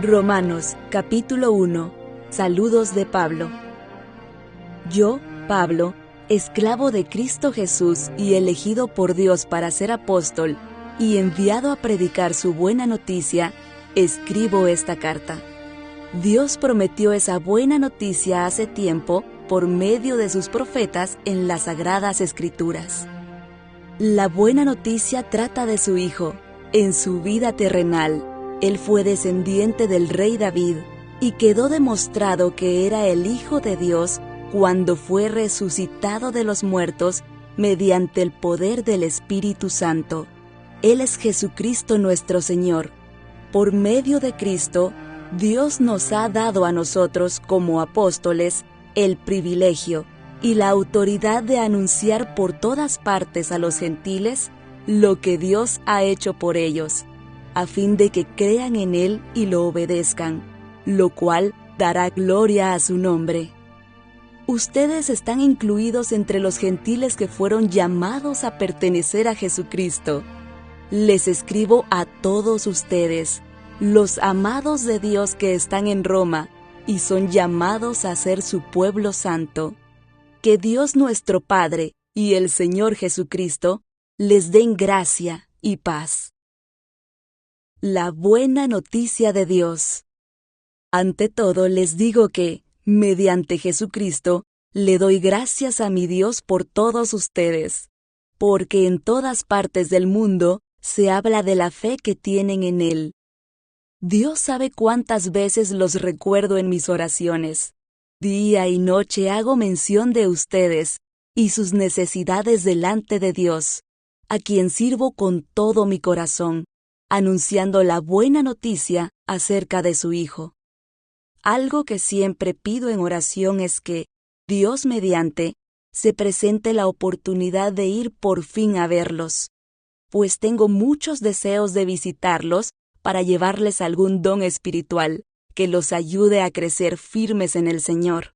Romanos, capítulo 1. Saludos de Pablo. Yo, Pablo, esclavo de Cristo Jesús y elegido por Dios para ser apóstol y enviado a predicar su buena noticia, escribo esta carta. Dios prometió esa buena noticia hace tiempo por medio de sus profetas en las Sagradas Escrituras. La buena noticia trata de su Hijo. En su vida terrenal, Él fue descendiente del rey David y quedó demostrado que era el Hijo de Dios cuando fue resucitado de los muertos mediante el poder del Espíritu Santo. Él es Jesucristo nuestro Señor. Por medio de Cristo, Dios nos ha dado a nosotros como apóstoles el privilegio y la autoridad de anunciar por todas partes a los gentiles lo que Dios ha hecho por ellos, a fin de que crean en Él y lo obedezcan, lo cual dará gloria a su nombre. Ustedes están incluidos entre los gentiles que fueron llamados a pertenecer a Jesucristo. Les escribo a todos ustedes, los amados de Dios que están en Roma y son llamados a ser su pueblo santo. Que Dios nuestro Padre y el Señor Jesucristo les den gracia y paz. La buena noticia de Dios. Ante todo les digo que, mediante Jesucristo, le doy gracias a mi Dios por todos ustedes, porque en todas partes del mundo se habla de la fe que tienen en Él. Dios sabe cuántas veces los recuerdo en mis oraciones. Día y noche hago mención de ustedes y sus necesidades delante de Dios, a quien sirvo con todo mi corazón, anunciando la buena noticia acerca de su Hijo. Algo que siempre pido en oración es que, Dios mediante, se presente la oportunidad de ir por fin a verlos, pues tengo muchos deseos de visitarlos para llevarles algún don espiritual que los ayude a crecer firmes en el Señor.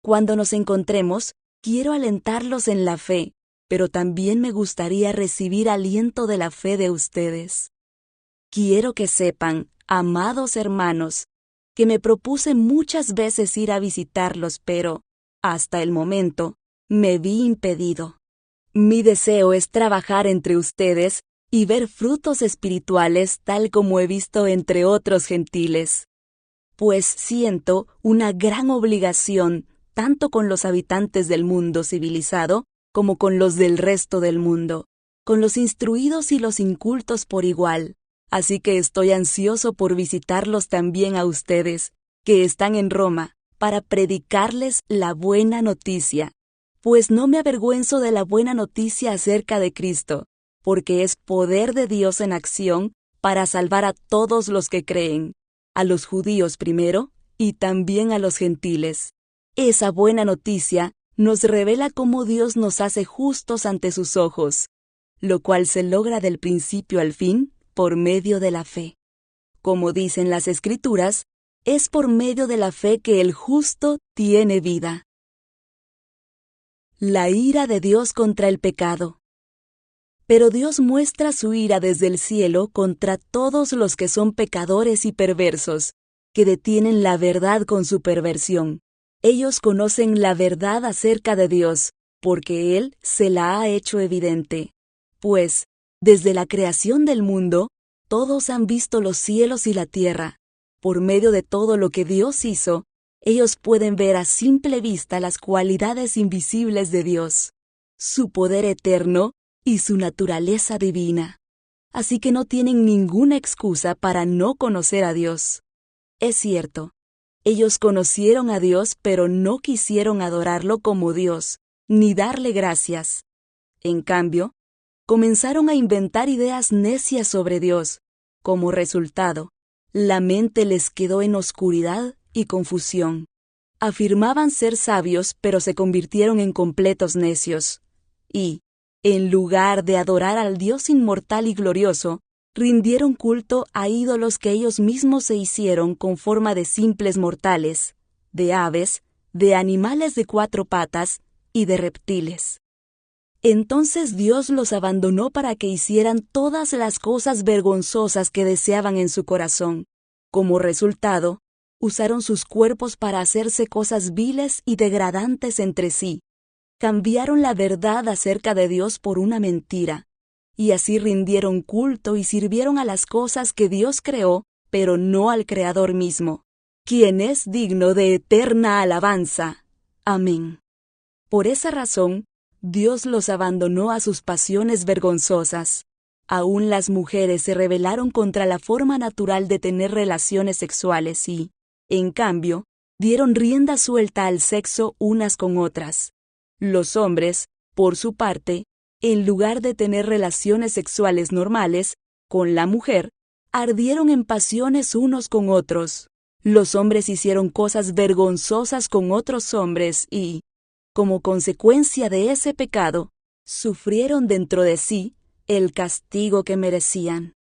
Cuando nos encontremos, quiero alentarlos en la fe, pero también me gustaría recibir aliento de la fe de ustedes. Quiero que sepan, amados hermanos, que me propuse muchas veces ir a visitarlos, pero, hasta el momento, me vi impedido. Mi deseo es trabajar entre ustedes y ver frutos espirituales tal como he visto entre otros gentiles. Pues siento una gran obligación tanto con los habitantes del mundo civilizado como con los del resto del mundo, con los instruidos y los incultos por igual. Así que estoy ansioso por visitarlos también a ustedes, que están en Roma, para predicarles la buena noticia. Pues no me avergüenzo de la buena noticia acerca de Cristo, porque es poder de Dios en acción para salvar a todos los que creen, a los judíos primero y también a los gentiles. Esa buena noticia nos revela cómo Dios nos hace justos ante sus ojos, lo cual se logra del principio al fin por medio de la fe. Como dicen las Escrituras, es por medio de la fe que el justo tiene vida. La ira de Dios contra el pecado. Pero Dios muestra su ira desde el cielo contra todos los que son pecadores y perversos, que detienen la verdad con su perversión. Ellos conocen la verdad acerca de Dios, porque Él se la ha hecho evidente. Pues, desde la creación del mundo, todos han visto los cielos y la tierra. Por medio de todo lo que Dios hizo, ellos pueden ver a simple vista las cualidades invisibles de Dios, su poder eterno y su naturaleza divina. Así que no tienen ninguna excusa para no conocer a Dios. Es cierto, ellos conocieron a Dios, pero no quisieron adorarlo como Dios, ni darle gracias. En cambio, comenzaron a inventar ideas necias sobre Dios. Como resultado, la mente les quedó en oscuridad y confusión. Afirmaban ser sabios, pero se convirtieron en completos necios. Y, en lugar de adorar al Dios inmortal y glorioso, rindieron culto a ídolos que ellos mismos se hicieron con forma de simples mortales, de aves, de animales de 4 patas y de reptiles. Entonces Dios los abandonó para que hicieran todas las cosas vergonzosas que deseaban en su corazón, Como resultado, usaron sus cuerpos para hacerse cosas viles y degradantes entre sí. Cambiaron la verdad acerca de Dios por una mentira, y así rindieron culto y sirvieron a las cosas que Dios creó, pero no al Creador mismo, quien es digno de eterna alabanza. Amén. Por esa razón, Dios los abandonó a sus pasiones vergonzosas. Aún las mujeres se rebelaron contra la forma natural de tener relaciones sexuales y, en cambio, dieron rienda suelta al sexo unas con otras. Los hombres, por su parte, en lugar de tener relaciones sexuales normales con la mujer, ardieron en pasiones unos con otros. Los hombres hicieron cosas vergonzosas con otros hombres y, como consecuencia de ese pecado, sufrieron dentro de sí el castigo que merecían.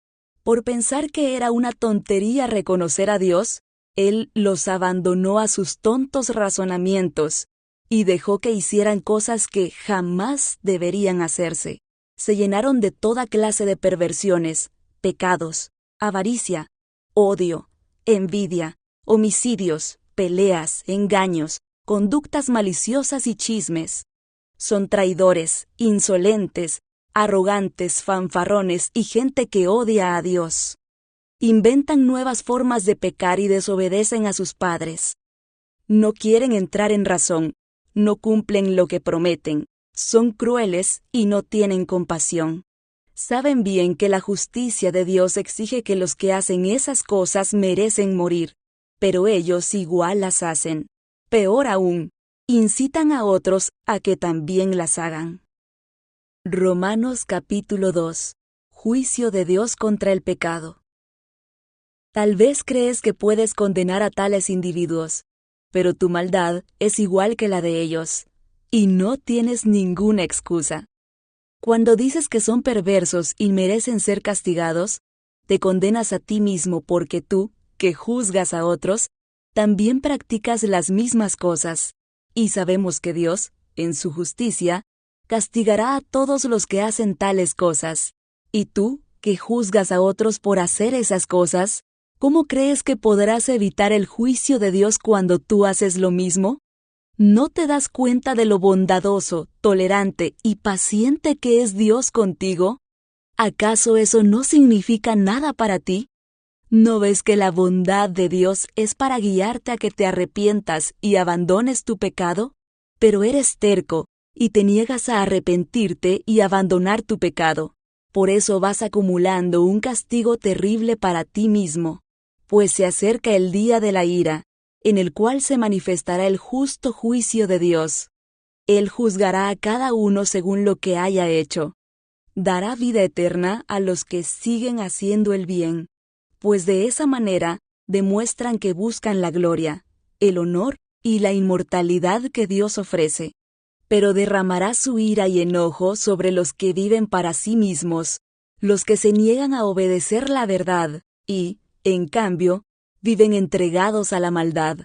Por pensar que era una tontería reconocer a Dios, Él los abandonó a sus tontos razonamientos y dejó que hicieran cosas que jamás deberían hacerse. Se llenaron de toda clase de perversiones, pecados, avaricia, odio, envidia, homicidios, peleas, engaños, conductas maliciosas y chismes. Son traidores, insolentes, arrogantes, fanfarrones y gente que odia a Dios. Inventan nuevas formas de pecar y desobedecen a sus padres. No quieren entrar en razón, no cumplen lo que prometen, son crueles y no tienen compasión. Saben bien que la justicia de Dios exige que los que hacen esas cosas merecen morir, pero ellos igual las hacen. Peor aún, incitan a otros a que también las hagan. Romanos capítulo 2. Juicio de Dios contra el pecado. Tal vez crees que puedes condenar a tales individuos, pero tu maldad es igual que la de ellos, y no tienes ninguna excusa. Cuando dices que son perversos y merecen ser castigados, te condenas a ti mismo porque tú, que juzgas a otros, también practicas las mismas cosas, y sabemos que Dios, en su justicia, castigará a todos los que hacen tales cosas. Y tú, que juzgas a otros por hacer esas cosas, ¿cómo crees que podrás evitar el juicio de Dios cuando tú haces lo mismo? ¿No te das cuenta de lo bondadoso, tolerante y paciente que es Dios contigo? ¿Acaso eso no significa nada para ti? ¿No ves que la bondad de Dios es para guiarte a que te arrepientas y abandones tu pecado? Pero eres terco y te niegas a arrepentirte y abandonar tu pecado. Por eso vas acumulando un castigo terrible para ti mismo, pues se acerca el día de la ira, en el cual se manifestará el justo juicio de Dios. Él juzgará a cada uno según lo que haya hecho. Dará vida eterna a los que siguen haciendo el bien, pues de esa manera demuestran que buscan la gloria, el honor y la inmortalidad que Dios ofrece. Pero derramará su ira y enojo sobre los que viven para sí mismos, los que se niegan a obedecer la verdad y, en cambio, viven entregados a la maldad.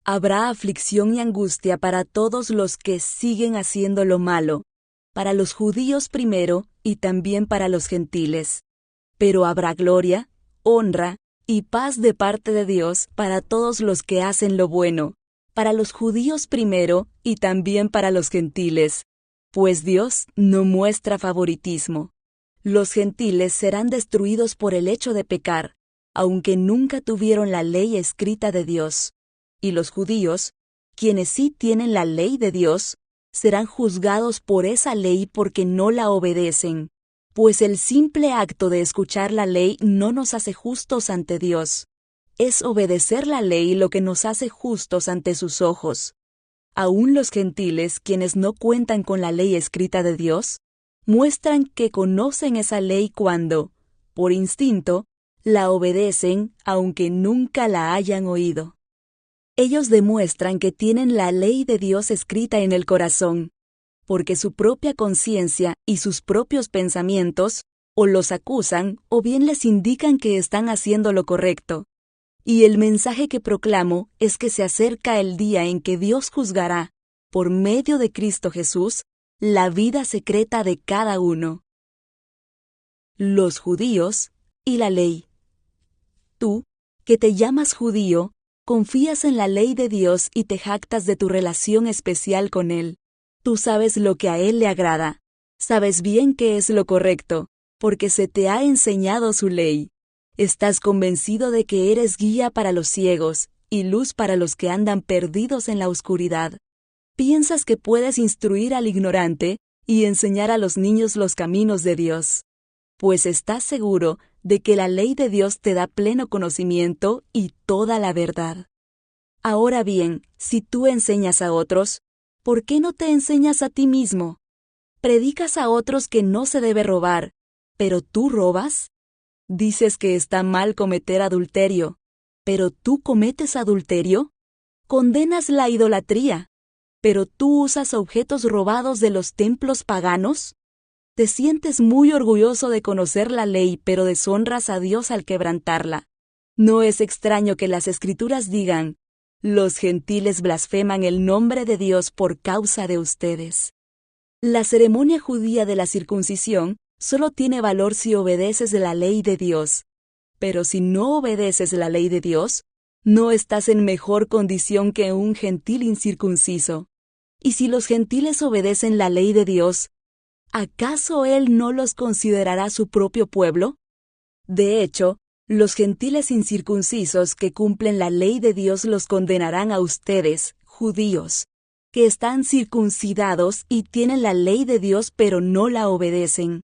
Habrá aflicción y angustia para todos los que siguen haciendo lo malo, para los judíos primero y también para los gentiles. Pero habrá gloria, honra y paz de parte de Dios para todos los que hacen lo bueno, para los judíos primero y también para los gentiles, pues Dios no muestra favoritismo. Los gentiles serán destruidos por el hecho de pecar, aunque nunca tuvieron la ley escrita de Dios. Y los judíos, quienes sí tienen la ley de Dios, serán juzgados por esa ley porque no la obedecen, pues el simple acto de escuchar la ley no nos hace justos ante Dios. Es obedecer la ley lo que nos hace justos ante sus ojos. Aún los gentiles, quienes no cuentan con la ley escrita de Dios, muestran que conocen esa ley cuando, por instinto, la obedecen aunque nunca la hayan oído. Ellos demuestran que tienen la ley de Dios escrita en el corazón, porque su propia conciencia y sus propios pensamientos o los acusan o bien les indican que están haciendo lo correcto. Y el mensaje que proclamo es que se acerca el día en que Dios juzgará, por medio de Cristo Jesús, la vida secreta de cada uno. Los judíos y la ley. Tú, que te llamas judío, confías en la ley de Dios y te jactas de tu relación especial con Él. Tú sabes lo que a Él le agrada. Sabes bien qué es lo correcto, porque se te ha enseñado su ley. Estás convencido de que eres guía para los ciegos y luz para los que andan perdidos en la oscuridad. Piensas que puedes instruir al ignorante y enseñar a los niños los caminos de Dios, pues estás seguro de que la ley de Dios te da pleno conocimiento y toda la verdad. Ahora bien, si tú enseñas a otros, ¿por qué no te enseñas a ti mismo? Predicas a otros que no se debe robar, ¿pero tú robas? Dices que está mal cometer adulterio, ¿pero tú cometes adulterio? Condenas la idolatría, ¿pero tú usas objetos robados de los templos paganos? Te sientes muy orgulloso de conocer la ley, pero deshonras a Dios al quebrantarla. No es extraño que las Escrituras digan: los gentiles blasfeman el nombre de Dios por causa de ustedes. La ceremonia judía de la circuncisión solo tiene valor si obedeces la ley de Dios. Pero si no obedeces la ley de Dios, no estás en mejor condición que un gentil incircunciso. Y si los gentiles obedecen la ley de Dios, ¿acaso Él no los considerará su propio pueblo? De hecho, los gentiles incircuncisos que cumplen la ley de Dios los condenarán a ustedes, judíos, que están circuncidados y tienen la ley de Dios pero no la obedecen.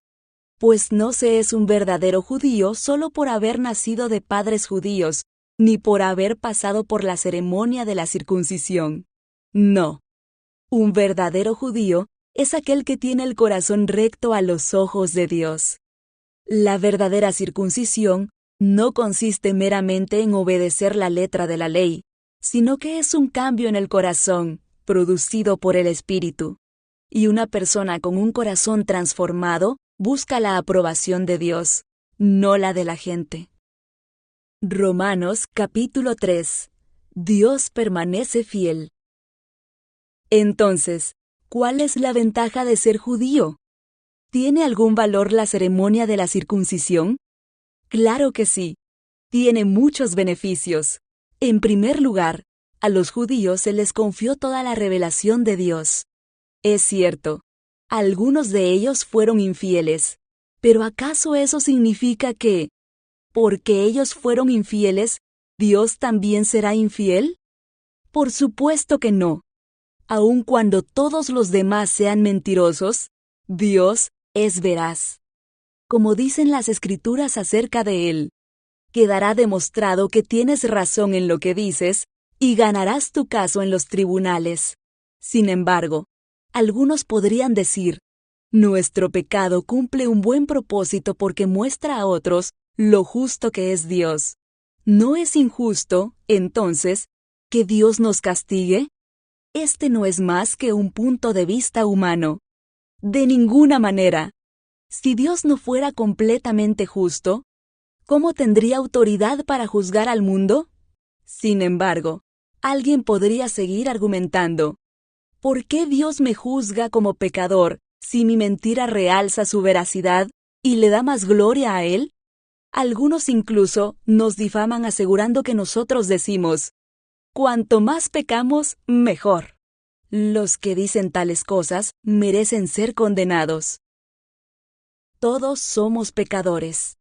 Pues no se es un verdadero judío solo por haber nacido de padres judíos, ni por haber pasado por la ceremonia de la circuncisión. No. Un verdadero judío es aquel que tiene el corazón recto a los ojos de Dios. La verdadera circuncisión no consiste meramente en obedecer la letra de la ley, sino que es un cambio en el corazón, producido por el Espíritu. Y una persona con un corazón transformado busca la aprobación de Dios, no la de la gente. Romanos capítulo 3. Dios permanece fiel. Entonces, ¿cuál es la ventaja de ser judío? ¿Tiene algún valor la ceremonia de la circuncisión? Claro que sí. Tiene muchos beneficios. En primer lugar, a los judíos se les confió toda la revelación de Dios. Es cierto, algunos de ellos fueron infieles, pero ¿acaso eso significa que, porque ellos fueron infieles, Dios también será infiel? Por supuesto que no. Aun cuando todos los demás sean mentirosos, Dios es veraz. Como dicen las Escrituras acerca de Él, quedará demostrado que tienes razón en lo que dices y ganarás tu caso en los tribunales. Sin embargo, algunos podrían decir: nuestro pecado cumple un buen propósito porque muestra a otros lo justo que es Dios. ¿No es injusto, entonces, que Dios nos castigue? Este no es más que un punto de vista humano. De ninguna manera. Si Dios no fuera completamente justo, ¿cómo tendría autoridad para juzgar al mundo? Sin embargo, alguien podría seguir argumentando: ¿por qué Dios me juzga como pecador si mi mentira realza su veracidad y le da más gloria a Él? Algunos incluso nos difaman asegurando que nosotros decimos: cuanto más pecamos, mejor. Los que dicen tales cosas merecen ser condenados. Todos somos pecadores.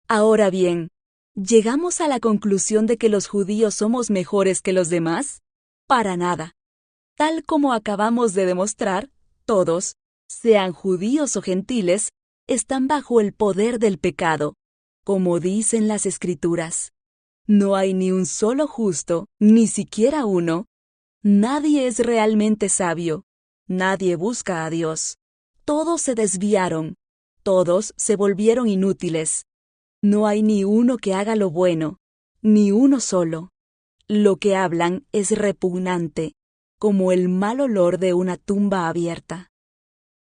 Ahora bien, ¿llegamos a la conclusión de que los judíos somos mejores que los demás? Para nada. Tal como acabamos de demostrar, todos, sean judíos o gentiles, están bajo el poder del pecado, como dicen las Escrituras. No hay ni un solo justo, ni siquiera uno. Nadie es realmente sabio. Nadie busca a Dios. Todos se desviaron. Todos se volvieron inútiles. No hay ni uno que haga lo bueno, ni uno solo. Lo que hablan es repugnante, como el mal olor de una tumba abierta.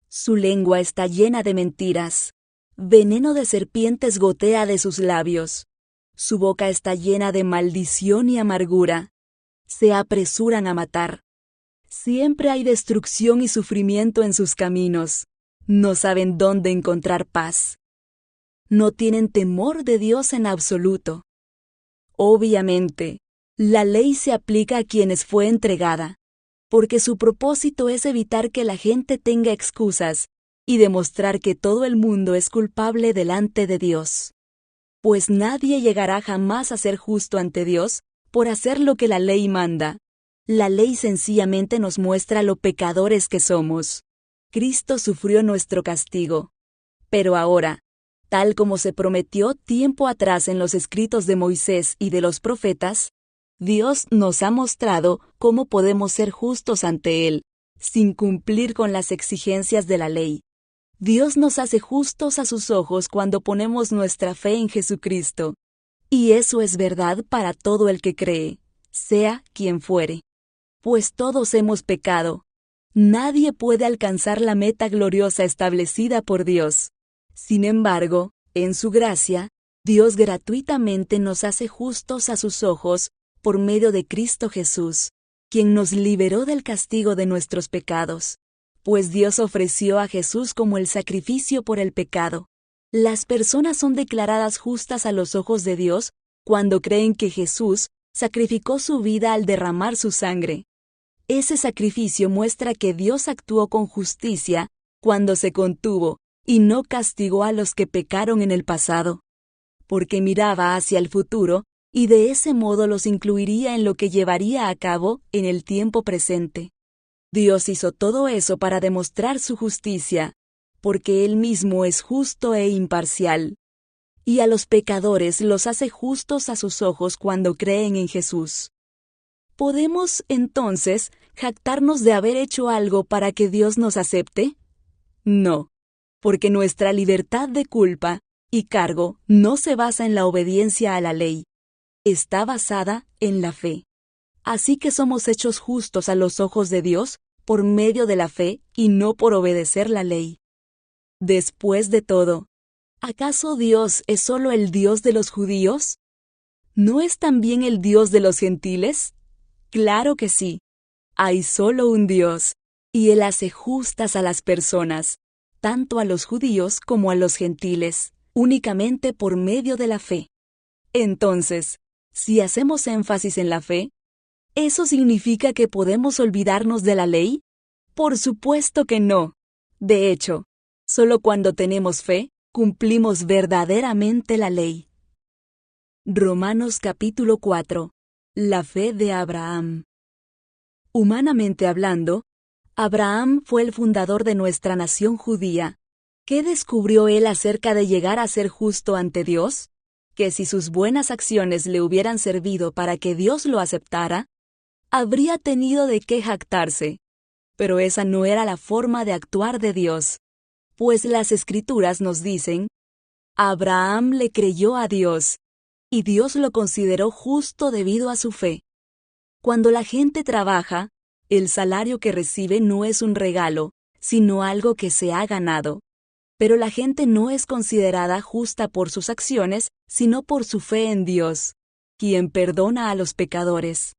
Su lengua está llena de mentiras. Veneno de serpientes gotea de sus labios. Su boca está llena de maldición y amargura. Se apresuran a matar. Siempre hay destrucción y sufrimiento en sus caminos. No saben dónde encontrar paz. No tienen temor de Dios en absoluto. Obviamente, la ley se aplica a quienes fue entregada, porque su propósito es evitar que la gente tenga excusas y demostrar que todo el mundo es culpable delante de Dios. Pues nadie llegará jamás a ser justo ante Dios por hacer lo que la ley manda. La ley sencillamente nos muestra lo pecadores que somos. Cristo sufrió nuestro castigo. Pero ahora, tal como se prometió tiempo atrás en los escritos de Moisés y de los profetas, Dios nos ha mostrado cómo podemos ser justos ante Él, sin cumplir con las exigencias de la ley. Dios nos hace justos a sus ojos cuando ponemos nuestra fe en Jesucristo. Y eso es verdad para todo el que cree, sea quien fuere. Pues todos hemos pecado. Nadie puede alcanzar la meta gloriosa establecida por Dios. Sin embargo, en su gracia, Dios gratuitamente nos hace justos a sus ojos por medio de Cristo Jesús, quien nos liberó del castigo de nuestros pecados. Pues Dios ofreció a Jesús como el sacrificio por el pecado. Las personas son declaradas justas a los ojos de Dios cuando creen que Jesús sacrificó su vida al derramar su sangre. Ese sacrificio muestra que Dios actuó con justicia cuando se contuvo y no castigó a los que pecaron en el pasado, porque miraba hacia el futuro y de ese modo los incluiría en lo que llevaría a cabo en el tiempo presente. Dios hizo todo eso para demostrar su justicia, porque Él mismo es justo e imparcial. Y a los pecadores los hace justos a sus ojos cuando creen en Jesús. ¿Podemos, entonces, jactarnos de haber hecho algo para que Dios nos acepte? No, porque nuestra libertad de culpa y cargo no se basa en la obediencia a la ley. Está basada en la fe. Así que somos hechos justos a los ojos de Dios por medio de la fe y no por obedecer la ley. Después de todo, ¿acaso Dios es solo el Dios de los judíos? ¿No es también el Dios de los gentiles? Claro que sí. Hay solo un Dios, y Él hace justas a las personas, tanto a los judíos como a los gentiles, únicamente por medio de la fe. Entonces, si hacemos énfasis en la fe, ¿eso significa que podemos olvidarnos de la ley? Por supuesto que no. De hecho, solo cuando tenemos fe, cumplimos verdaderamente la ley. Romanos capítulo 4. La fe de Abraham. Humanamente hablando, Abraham fue el fundador de nuestra nación judía. ¿Qué descubrió él acerca de llegar a ser justo ante Dios? Que si sus buenas acciones le hubieran servido para que Dios lo aceptara, habría tenido de qué jactarse. Pero esa no era la forma de actuar de Dios, pues las Escrituras nos dicen, Abraham le creyó a Dios, y Dios lo consideró justo debido a su fe. Cuando la gente trabaja, el salario que recibe no es un regalo, sino algo que se ha ganado. Pero la gente no es considerada justa por sus acciones, sino por su fe en Dios, quien perdona a los pecadores.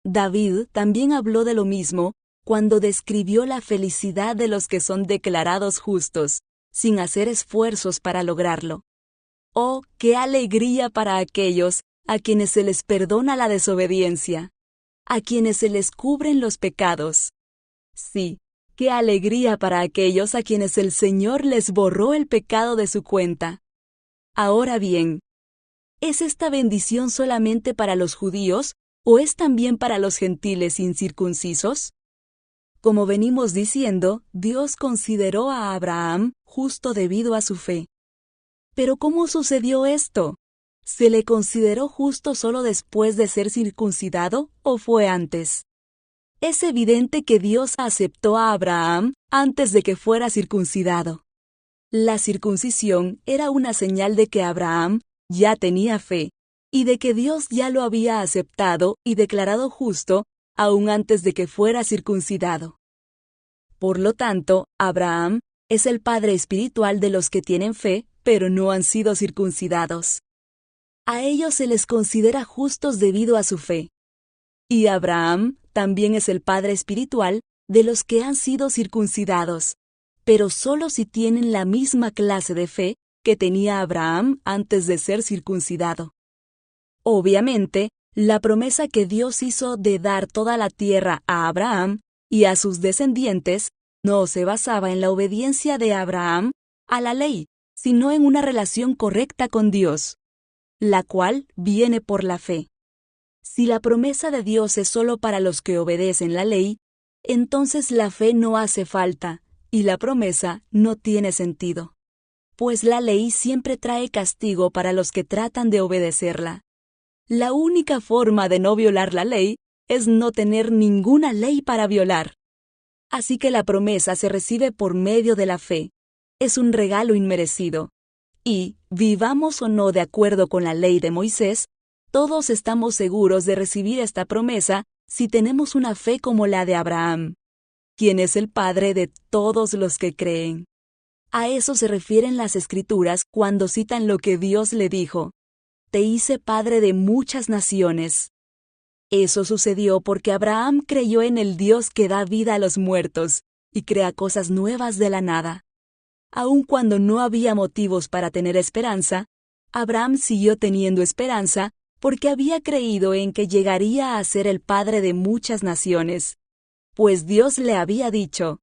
David también habló de lo mismo cuando describió la felicidad de los que son declarados justos, sin hacer esfuerzos para lograrlo. ¡Oh, qué alegría para aquellos a quienes se les perdona la desobediencia, a quienes se les cubren los pecados! Sí, qué alegría para aquellos a quienes el Señor les borró el pecado de su cuenta. Ahora bien, ¿es esta bendición solamente para los judíos o es también para los gentiles incircuncisos? Como venimos diciendo, Dios consideró a Abraham justo debido a su fe. ¿Pero cómo sucedió esto? ¿Se le consideró justo solo después de ser circuncidado o fue antes? Es evidente que Dios aceptó a Abraham antes de que fuera circuncidado. La circuncisión era una señal de que Abraham ya tenía fe y de que Dios ya lo había aceptado y declarado justo aún antes de que fuera circuncidado. Por lo tanto, Abraham es el padre espiritual de los que tienen fe, pero no han sido circuncidados. A ellos se les considera justos debido a su fe. Y Abraham también es el padre espiritual de los que han sido circuncidados, pero solo si tienen la misma clase de fe que tenía Abraham antes de ser circuncidado. Obviamente, la promesa que Dios hizo de dar toda la tierra a Abraham y a sus descendientes no se basaba en la obediencia de Abraham a la ley, sino en una relación correcta con Dios, la cual viene por la fe. Si la promesa de Dios es solo para los que obedecen la ley, entonces la fe no hace falta y la promesa no tiene sentido, pues la ley siempre trae castigo para los que tratan de obedecerla. La única forma de no violar la ley es no tener ninguna ley para violar. Así que la promesa se recibe por medio de la fe. Es un regalo inmerecido. Y, vivamos o no de acuerdo con la ley de Moisés, todos estamos seguros de recibir esta promesa si tenemos una fe como la de Abraham, quien es el padre de todos los que creen. A eso se refieren las Escrituras cuando citan lo que Dios le dijo: «Te hice padre de muchas naciones». Eso sucedió porque Abraham creyó en el Dios que da vida a los muertos y crea cosas nuevas de la nada. Aun cuando no había motivos para tener esperanza, Abraham siguió teniendo esperanza porque había creído en que llegaría a ser el padre de muchas naciones, pues Dios le había dicho: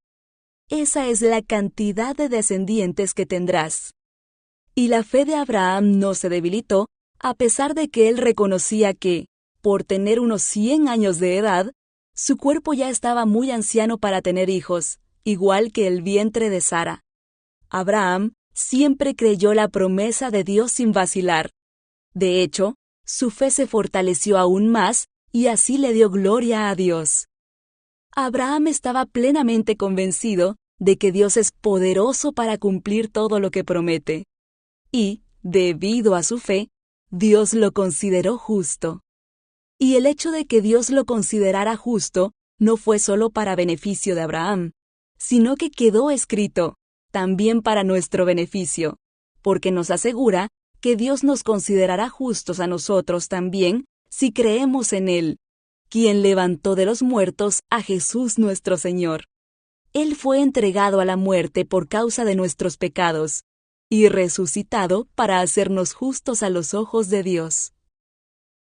«Esa es la cantidad de descendientes que tendrás». Y la fe de Abraham no se debilitó, a pesar de que él reconocía que, por tener unos 100 años de edad, su cuerpo ya estaba muy anciano para tener hijos, igual que el vientre de Sara. Abraham siempre creyó la promesa de Dios sin vacilar. De hecho, su fe se fortaleció aún más y así le dio gloria a Dios. Abraham estaba plenamente convencido de que Dios es poderoso para cumplir todo lo que promete. Y, debido a su fe, Dios lo consideró justo. Y el hecho de que Dios lo considerara justo no fue solo para beneficio de Abraham, sino que quedó escrito también para nuestro beneficio, porque nos asegura que Dios nos considerará justos a nosotros también si creemos en Él, quien levantó de los muertos a Jesús nuestro Señor. Él fue entregado a la muerte por causa de nuestros pecados, y resucitado para hacernos justos a los ojos de Dios.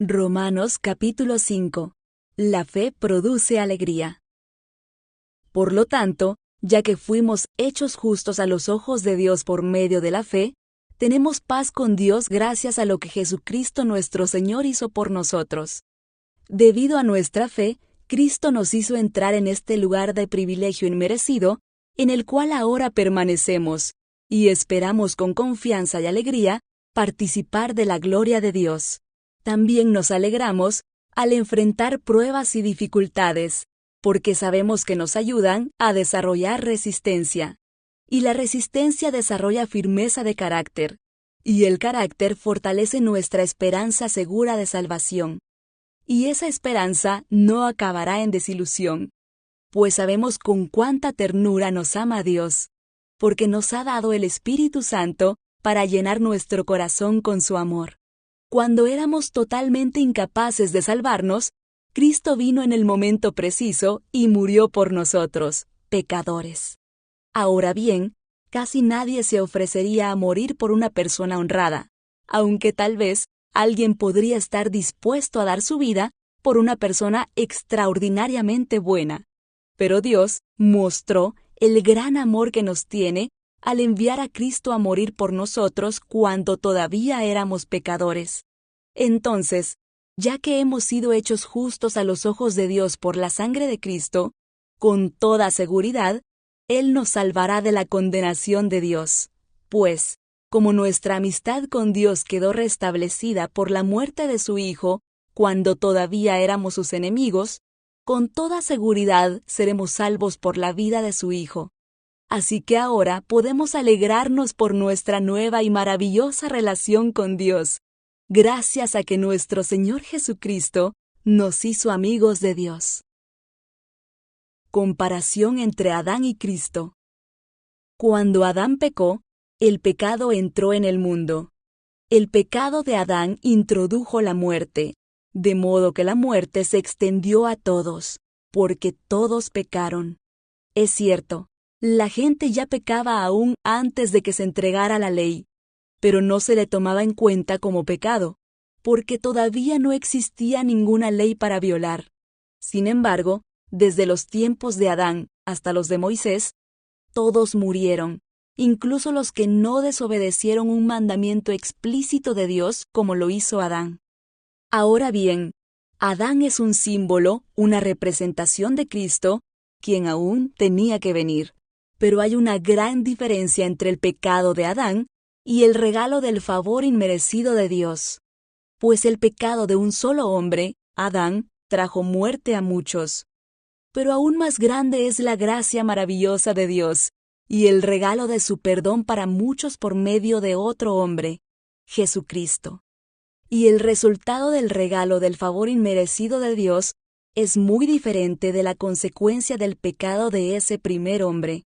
Romanos capítulo 5. La fe produce alegría. Por lo tanto, ya que fuimos hechos justos a los ojos de Dios por medio de la fe, tenemos paz con Dios gracias a lo que Jesucristo nuestro Señor hizo por nosotros. Debido a nuestra fe, Cristo nos hizo entrar en este lugar de privilegio inmerecido, en el cual ahora permanecemos, y esperamos con confianza y alegría participar de la gloria de Dios. También nos alegramos al enfrentar pruebas y dificultades, porque sabemos que nos ayudan a desarrollar resistencia. Y la resistencia desarrolla firmeza de carácter, y el carácter fortalece nuestra esperanza segura de salvación. Y esa esperanza no acabará en desilusión, pues sabemos con cuánta ternura nos ama Dios, porque nos ha dado el Espíritu Santo para llenar nuestro corazón con su amor. Cuando éramos totalmente incapaces de salvarnos, Cristo vino en el momento preciso y murió por nosotros, pecadores. Ahora bien, casi nadie se ofrecería a morir por una persona honrada, aunque tal vez alguien podría estar dispuesto a dar su vida por una persona extraordinariamente buena. Pero Dios mostró el gran amor que nos tiene al enviar a Cristo a morir por nosotros cuando todavía éramos pecadores. Entonces, ya que hemos sido hechos justos a los ojos de Dios por la sangre de Cristo, con toda seguridad, Él nos salvará de la condenación de Dios. Pues, como nuestra amistad con Dios quedó restablecida por la muerte de su Hijo, cuando todavía éramos sus enemigos, con toda seguridad seremos salvos por la vida de su Hijo. Así que ahora podemos alegrarnos por nuestra nueva y maravillosa relación con Dios, gracias a que nuestro Señor Jesucristo nos hizo amigos de Dios. Comparación entre Adán y Cristo. Cuando Adán pecó, el pecado entró en el mundo. El pecado de Adán introdujo la muerte, de modo que la muerte se extendió a todos, porque todos pecaron. Es cierto, la gente ya pecaba aún antes de que se entregara la ley, pero no se le tomaba en cuenta como pecado, porque todavía no existía ninguna ley para violar. Sin embargo, desde los tiempos de Adán hasta los de Moisés, todos murieron, incluso los que no desobedecieron un mandamiento explícito de Dios como lo hizo Adán. Ahora bien, Adán es un símbolo, una representación de Cristo, quien aún tenía que venir. Pero hay una gran diferencia entre el pecado de Adán y el regalo del favor inmerecido de Dios. Pues el pecado de un solo hombre, Adán, trajo muerte a muchos. Pero aún más grande es la gracia maravillosa de Dios y el regalo de su perdón para muchos por medio de otro hombre, Jesucristo. Y el resultado del regalo del favor inmerecido de Dios es muy diferente de la consecuencia del pecado de ese primer hombre.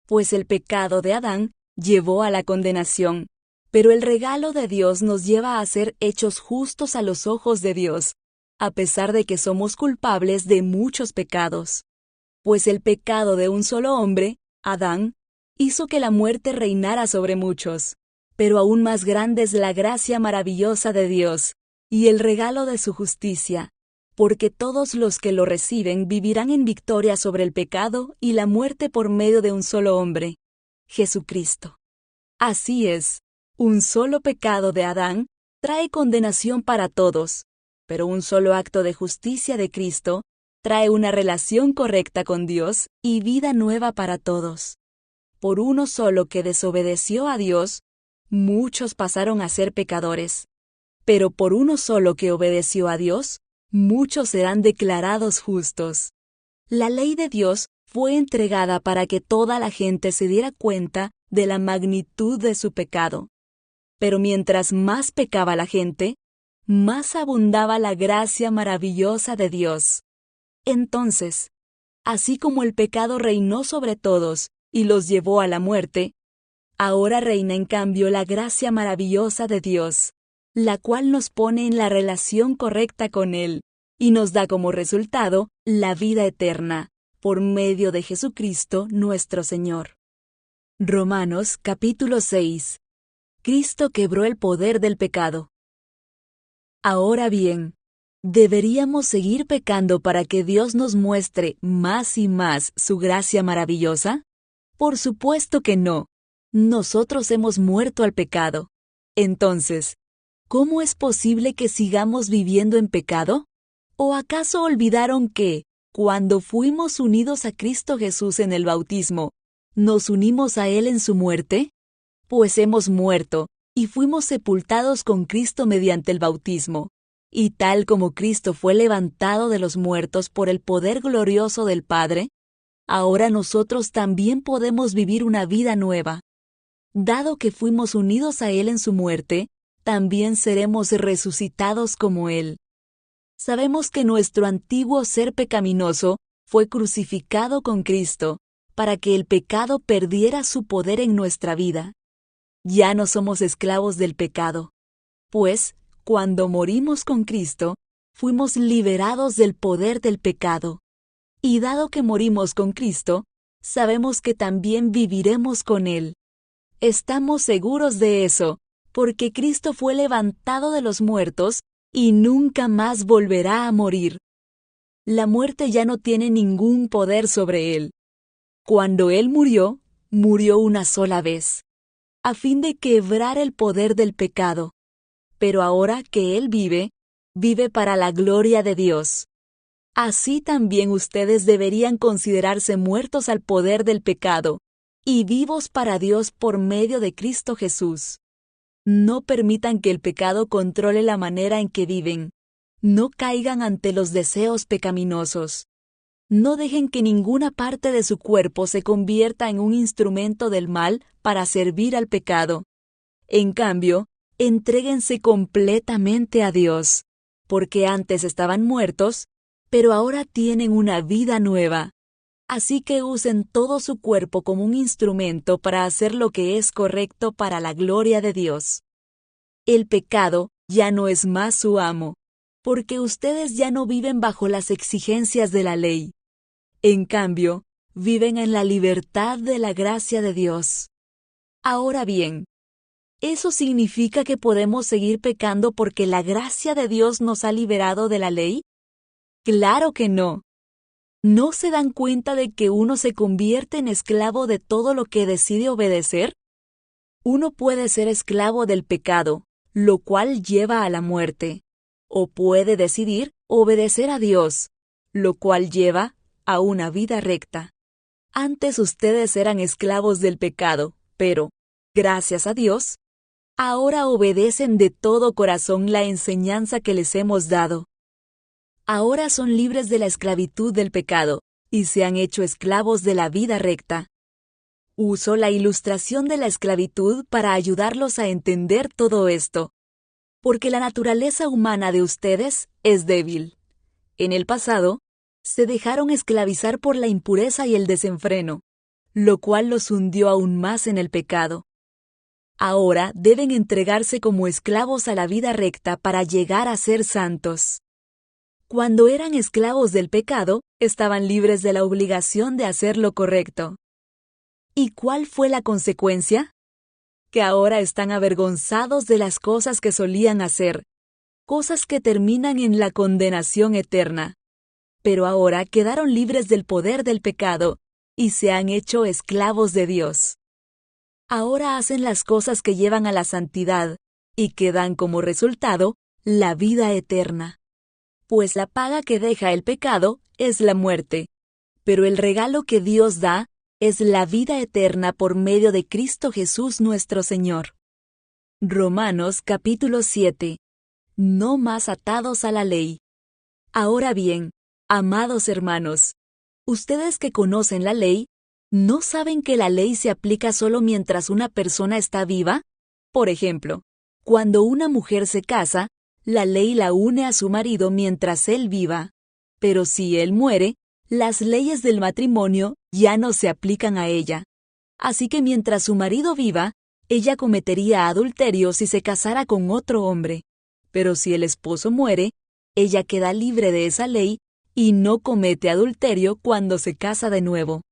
Pues el pecado de Adán llevó a la condenación, pero el regalo de Dios nos lleva a ser hechos justos a los ojos de Dios, a pesar de que somos culpables de muchos pecados. Pues el pecado de un solo hombre, Adán, hizo que la muerte reinara sobre muchos. Pero aún más grande es la gracia maravillosa de Dios y el regalo de su justicia, porque todos los que lo reciben vivirán en victoria sobre el pecado y la muerte por medio de un solo hombre, Jesucristo. Así es, un solo pecado de Adán trae condenación para todos, pero un solo acto de justicia de Cristo trae una relación correcta con Dios y vida nueva para todos. Por uno solo que desobedeció a Dios, muchos pasaron a ser pecadores, pero por uno solo que obedeció a Dios, muchos serán declarados justos. La ley de Dios fue entregada para que toda la gente se diera cuenta de la magnitud de su pecado. Pero mientras más pecaba la gente, más abundaba la gracia maravillosa de Dios. Entonces, así como el pecado reinó sobre todos y los llevó a la muerte, ahora reina en cambio la gracia maravillosa de Dios, la cual nos pone en la relación correcta con Él y nos da como resultado la vida eterna, por medio de Jesucristo nuestro Señor. Romanos capítulo 6. Cristo quebró el poder del pecado. Ahora bien, ¿deberíamos seguir pecando para que Dios nos muestre más y más su gracia maravillosa? Por supuesto que no. Nosotros hemos muerto al pecado. Entonces, ¿cómo es posible que sigamos viviendo en pecado? ¿O acaso olvidaron que, cuando fuimos unidos a Cristo Jesús en el bautismo, nos unimos a Él en su muerte? Pues hemos muerto y fuimos sepultados con Cristo mediante el bautismo. Y tal como Cristo fue levantado de los muertos por el poder glorioso del Padre, ahora nosotros también podemos vivir una vida nueva. Dado que fuimos unidos a Él en su muerte, también seremos resucitados como Él. Sabemos que nuestro antiguo ser pecaminoso fue crucificado con Cristo, para que el pecado perdiera su poder en nuestra vida. Ya no somos esclavos del pecado, pues, cuando morimos con Cristo, fuimos liberados del poder del pecado. Y dado que morimos con Cristo, sabemos que también viviremos con Él. Estamos seguros de eso, porque Cristo fue levantado de los muertos y nunca más volverá a morir. La muerte ya no tiene ningún poder sobre Él. Cuando Él murió, murió una sola vez, a fin de quebrar el poder del pecado. Pero ahora que Él vive, vive para la gloria de Dios. Así también ustedes deberían considerarse muertos al poder del pecado y vivos para Dios por medio de Cristo Jesús. No permitan que el pecado controle la manera en que viven. No caigan ante los deseos pecaminosos. No dejen que ninguna parte de su cuerpo se convierta en un instrumento del mal para servir al pecado. En cambio, entréguense completamente a Dios, porque antes estaban muertos, pero ahora tienen una vida nueva. Así que usen todo su cuerpo como un instrumento para hacer lo que es correcto para la gloria de Dios. El pecado ya no es más su amo, porque ustedes ya no viven bajo las exigencias de la ley. En cambio, viven en la libertad de la gracia de Dios. Ahora bien, ¿Eso significa que podemos seguir pecando porque la gracia de Dios nos ha liberado de la ley? ¡Claro que no! ¿No se dan cuenta de que uno se convierte en esclavo de todo lo que decide obedecer? Uno puede ser esclavo del pecado, lo cual lleva a la muerte, o puede decidir obedecer a Dios, lo cual lleva a una vida recta. Antes ustedes eran esclavos del pecado, pero, gracias a Dios, ahora obedecen de todo corazón la enseñanza que les hemos dado. Ahora son libres de la esclavitud del pecado y se han hecho esclavos de la vida recta. Uso la ilustración de la esclavitud para ayudarlos a entender todo esto, porque la naturaleza humana de ustedes es débil. En el pasado, se dejaron esclavizar por la impureza y el desenfreno, lo cual los hundió aún más en el pecado. Ahora deben entregarse como esclavos a la vida recta para llegar a ser santos. Cuando eran esclavos del pecado, estaban libres de la obligación de hacer lo correcto. ¿Y cuál fue la consecuencia? Que ahora están avergonzados de las cosas que solían hacer, cosas que terminan en la condenación eterna. Pero ahora quedaron libres del poder del pecado y se han hecho esclavos de Dios. Ahora hacen las cosas que llevan a la santidad y que dan como resultado la vida eterna. Pues la paga que deja el pecado es la muerte, pero el regalo que Dios da es la vida eterna por medio de Cristo Jesús nuestro Señor. Romanos capítulo 7. No más atados a la ley. Ahora bien, amados hermanos, ustedes que conocen la ley, ¿no saben que la ley se aplica solo mientras una persona está viva? Por ejemplo, cuando una mujer se casa, la ley la une a su marido mientras él viva. Pero si él muere, las leyes del matrimonio ya no se aplican a ella. Así que mientras su marido viva, ella cometería adulterio si se casara con otro hombre. Pero si el esposo muere, ella queda libre de esa ley y no comete adulterio cuando se casa de nuevo.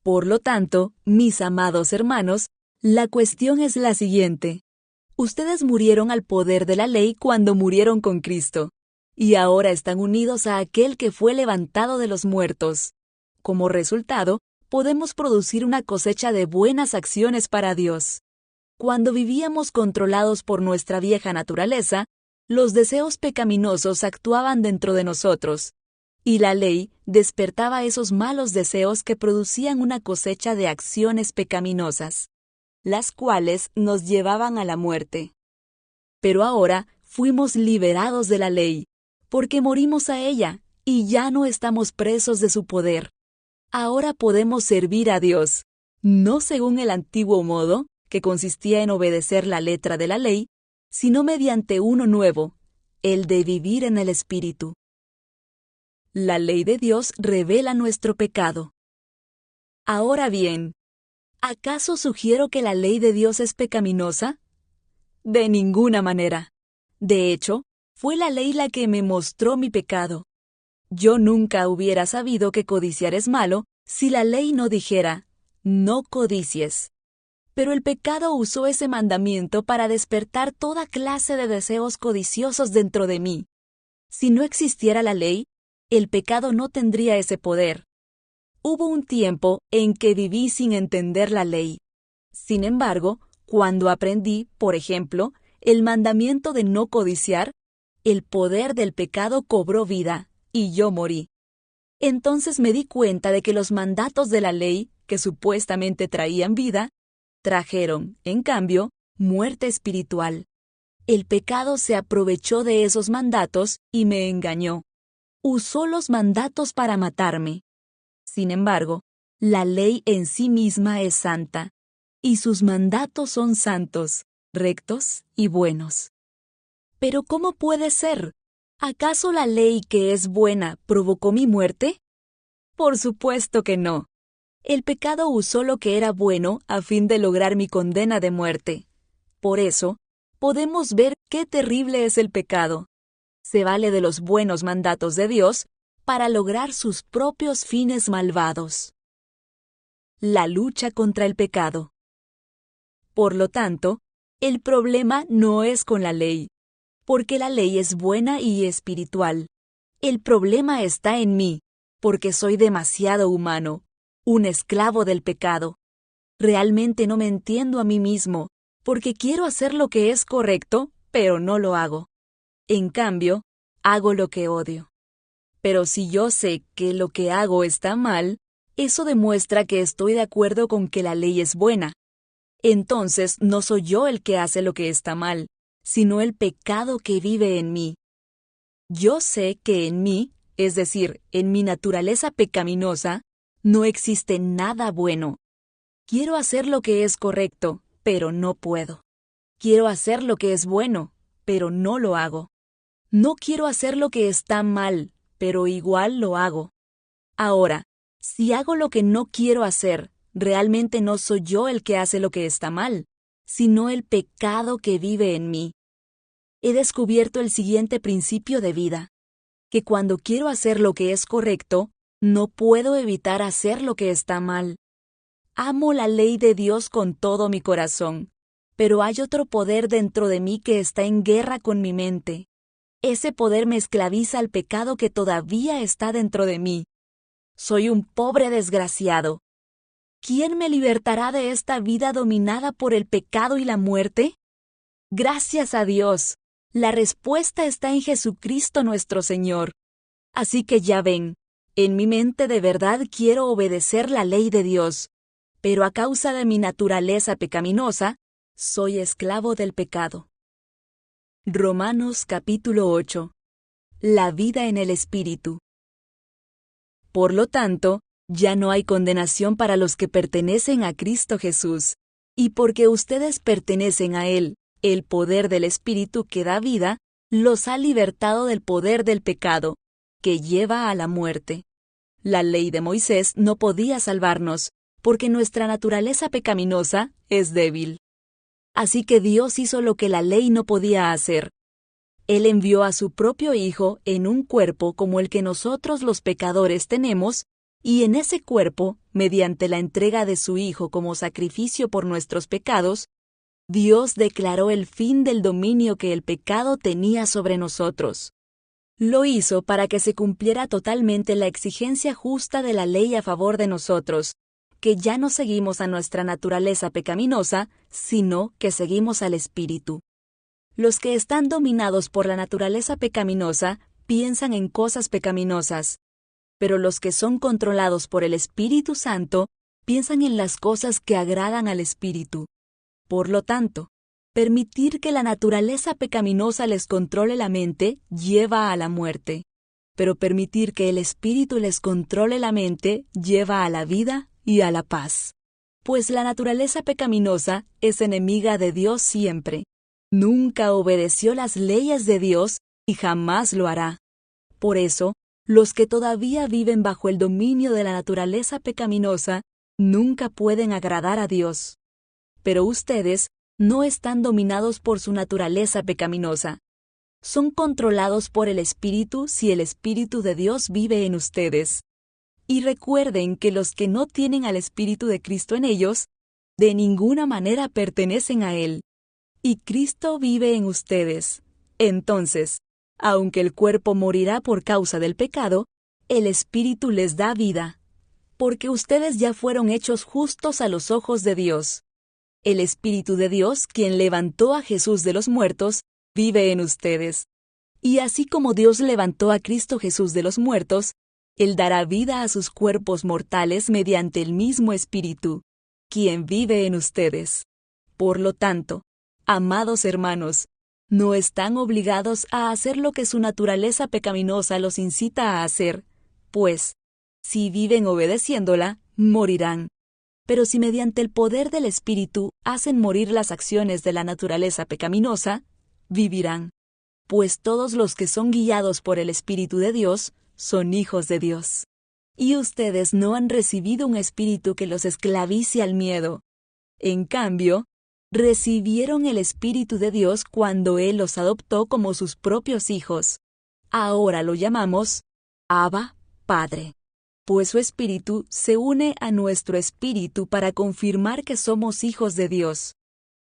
Por lo tanto, mis amados hermanos, la cuestión es la siguiente. Ustedes murieron al poder de la ley cuando murieron con Cristo, y ahora están unidos a aquel que fue levantado de los muertos. Como resultado, podemos producir una cosecha de buenas acciones para Dios. Cuando vivíamos controlados por nuestra vieja naturaleza, los deseos pecaminosos actuaban dentro de nosotros, y la ley despertaba esos malos deseos que producían una cosecha de acciones pecaminosas, las cuales nos llevaban a la muerte. Pero ahora fuimos liberados de la ley, porque morimos a ella, y ya no estamos presos de su poder. Ahora podemos servir a Dios, no según el antiguo modo, que consistía en obedecer la letra de la ley, sino mediante uno nuevo, el de vivir en el Espíritu. La ley de Dios revela nuestro pecado. Ahora bien, ¿acaso sugiero que la ley de Dios es pecaminosa? De ninguna manera. De hecho, fue la ley la que me mostró mi pecado. Yo nunca hubiera sabido que codiciar es malo si la ley no dijera, no codicies. Pero el pecado usó ese mandamiento para despertar toda clase de deseos codiciosos dentro de mí. Si no existiera la ley, el pecado no tendría ese poder. Hubo un tiempo en que viví sin entender la ley. Sin embargo, cuando aprendí, por ejemplo, el mandamiento de no codiciar, el poder del pecado cobró vida, y yo morí. Entonces me di cuenta de que los mandatos de la ley, que supuestamente traían vida, trajeron, en cambio, muerte espiritual. El pecado se aprovechó de esos mandatos y me engañó. Usó los mandatos para matarme. Sin embargo, la ley en sí misma es santa, y sus mandatos son santos, rectos y buenos. Pero ¿cómo puede ser? ¿Acaso la ley que es buena provocó mi muerte? Por supuesto que no. El pecado usó lo que era bueno a fin de lograr mi condena de muerte. Por eso, podemos ver qué terrible es el pecado. Se vale de los buenos mandatos de Dios para lograr sus propios fines malvados. La lucha contra el pecado. Por lo tanto, El problema no es con la ley, porque la ley es buena y espiritual. El problema está en mí, porque soy demasiado humano, un esclavo del pecado. Realmente no me entiendo a mí mismo, porque quiero hacer lo que es correcto, pero no lo hago. En cambio, hago lo que odio. Pero si yo sé que lo que hago está mal, eso demuestra que estoy de acuerdo con que la ley es buena. Entonces no soy yo el que hace lo que está mal, sino el pecado que vive en mí. Yo sé que en mí, es decir, en mi naturaleza pecaminosa, no existe nada bueno. Quiero hacer lo que es correcto, pero no puedo. Quiero hacer lo que es bueno, pero no lo hago. No quiero hacer lo que está mal, pero igual lo hago. Ahora, si hago lo que no quiero hacer, realmente no soy yo el que hace lo que está mal, sino el pecado que vive en mí. He descubierto el siguiente principio de vida, que cuando quiero hacer lo que es correcto, no puedo evitar hacer lo que está mal. Amo la ley de Dios con todo mi corazón, pero hay otro poder dentro de mí que está en guerra con mi mente. Ese poder me esclaviza al pecado que todavía está dentro de mí. Soy un pobre desgraciado. ¿Quién me libertará de esta vida dominada por el pecado y la muerte? Gracias a Dios. La respuesta está en Jesucristo nuestro Señor. Así que ya ven, en mi mente de verdad quiero obedecer la ley de Dios, pero a causa de mi naturaleza pecaminosa, soy esclavo del pecado. Romanos capítulo 8. La vida en el Espíritu. Por lo tanto, ya no hay condenación para los que pertenecen a Cristo Jesús, y porque ustedes pertenecen a Él, el poder del Espíritu que da vida, los ha libertado del poder del pecado, que lleva a la muerte. La ley de Moisés no podía salvarnos, porque nuestra naturaleza pecaminosa es débil. Así que Dios hizo lo que la ley no podía hacer. Él envió a su propio Hijo en un cuerpo como el que nosotros los pecadores tenemos, y en ese cuerpo, mediante la entrega de su Hijo como sacrificio por nuestros pecados, Dios declaró el fin del dominio que el pecado tenía sobre nosotros. Lo hizo para que se cumpliera totalmente la exigencia justa de la ley a favor de nosotros, que ya no seguimos a nuestra naturaleza pecaminosa, sino que seguimos al Espíritu. Los que están dominados por la naturaleza pecaminosa piensan en cosas pecaminosas, pero los que son controlados por el Espíritu Santo piensan en las cosas que agradan al Espíritu. Por lo tanto, permitir que la naturaleza pecaminosa les controle la mente lleva a la muerte, pero permitir que el Espíritu les controle la mente lleva a la vida y a la paz. Pues la naturaleza pecaminosa es enemiga de Dios siempre. Nunca obedeció las leyes de Dios y jamás lo hará. Por eso, los que todavía viven bajo el dominio de la naturaleza pecaminosa nunca pueden agradar a Dios. Pero ustedes no están dominados por su naturaleza pecaminosa. Son controlados por el Espíritu si el Espíritu de Dios vive en ustedes. Y recuerden que los que no tienen al Espíritu de Cristo en ellos, de ninguna manera pertenecen a Él. Y Cristo vive en ustedes. Entonces, aunque el cuerpo morirá por causa del pecado, el Espíritu les da vida, porque ustedes ya fueron hechos justos a los ojos de Dios. El Espíritu de Dios, quien levantó a Jesús de los muertos, vive en ustedes. Y así como Dios levantó a Cristo Jesús de los muertos, Él dará vida a sus cuerpos mortales mediante el mismo Espíritu, quien vive en ustedes. Por lo tanto, amados hermanos, no están obligados a hacer lo que su naturaleza pecaminosa los incita a hacer, pues, si viven obedeciéndola, morirán. Pero si mediante el poder del Espíritu hacen morir las acciones de la naturaleza pecaminosa, vivirán. Pues todos los que son guiados por el Espíritu de Dios son hijos de Dios. Y ustedes no han recibido un espíritu que los esclavice al miedo. En cambio, recibieron el Espíritu de Dios cuando Él los adoptó como sus propios hijos. Ahora lo llamamos Abba, Padre. Pues su Espíritu se une a nuestro espíritu para confirmar que somos hijos de Dios.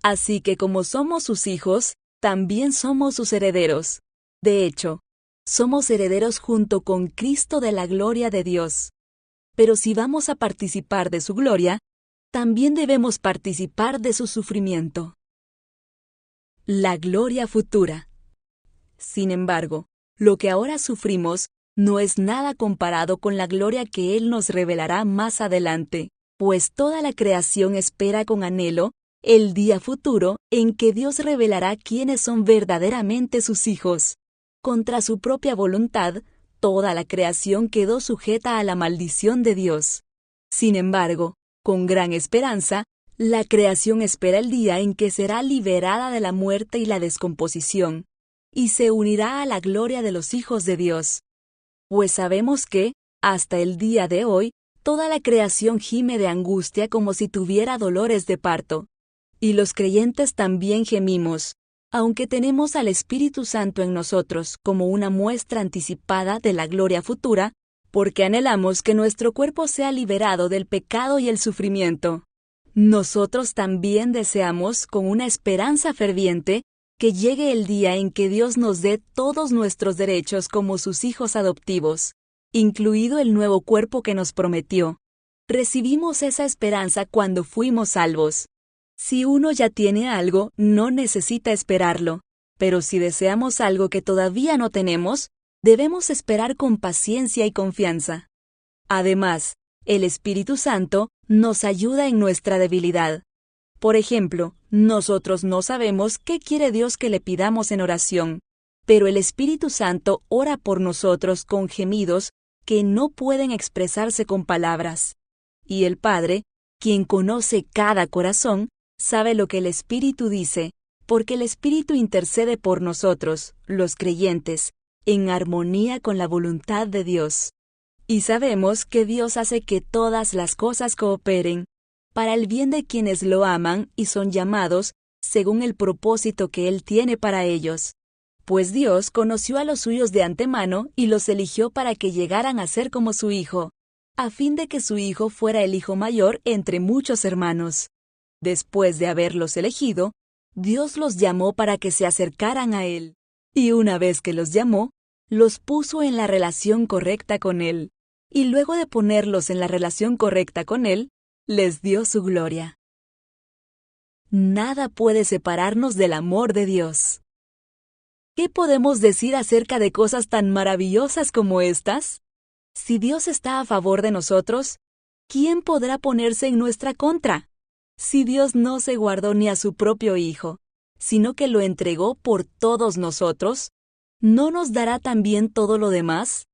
Así que como somos sus hijos, también somos sus herederos. De hecho, somos herederos junto con Cristo de la gloria de Dios. Pero si vamos a participar de su gloria, también debemos participar de su sufrimiento. La gloria futura. Sin embargo, lo que ahora sufrimos no es nada comparado con la gloria que Él nos revelará más adelante, pues toda la creación espera con anhelo el día futuro en que Dios revelará quiénes son verdaderamente sus hijos. Contra su propia voluntad, toda la creación quedó sujeta a la maldición de Dios. Sin embargo, con gran esperanza, la creación espera el día en que será liberada de la muerte y la descomposición, y se unirá a la gloria de los hijos de Dios. Pues sabemos que, hasta el día de hoy, toda la creación gime de angustia como si tuviera dolores de parto. Y los creyentes también gemimos, aunque tenemos al Espíritu Santo en nosotros como una muestra anticipada de la gloria futura, porque anhelamos que nuestro cuerpo sea liberado del pecado y el sufrimiento. Nosotros también deseamos, con una esperanza ferviente, que llegue el día en que Dios nos dé todos nuestros derechos como sus hijos adoptivos, incluido el nuevo cuerpo que nos prometió. Recibimos esa esperanza cuando fuimos salvos. Si uno ya tiene algo, no necesita esperarlo, pero si deseamos algo que todavía no tenemos, debemos esperar con paciencia y confianza. Además, el Espíritu Santo nos ayuda en nuestra debilidad. Por ejemplo, nosotros no sabemos qué quiere Dios que le pidamos en oración, pero el Espíritu Santo ora por nosotros con gemidos que no pueden expresarse con palabras. Y el Padre, quien conoce cada corazón, sabe lo que el Espíritu dice, porque el Espíritu intercede por nosotros, los creyentes, en armonía con la voluntad de Dios. Y sabemos que Dios hace que todas las cosas cooperen para el bien de quienes lo aman y son llamados según el propósito que Él tiene para ellos. Pues Dios conoció a los suyos de antemano y los eligió para que llegaran a ser como su Hijo, a fin de que su Hijo fuera el hijo mayor entre muchos hermanos. Después de haberlos elegido, Dios los llamó para que se acercaran a Él, y una vez que los llamó, los puso en la relación correcta con Él, y luego de ponerlos en la relación correcta con Él, les dio su gloria. Nada puede separarnos del amor de Dios. ¿Qué podemos decir acerca de cosas tan maravillosas como estas? Si Dios está a favor de nosotros, ¿quién podrá ponerse en nuestra contra? Si Dios no se guardó ni a su propio Hijo, sino que lo entregó por todos nosotros, ¿no nos dará también todo lo demás?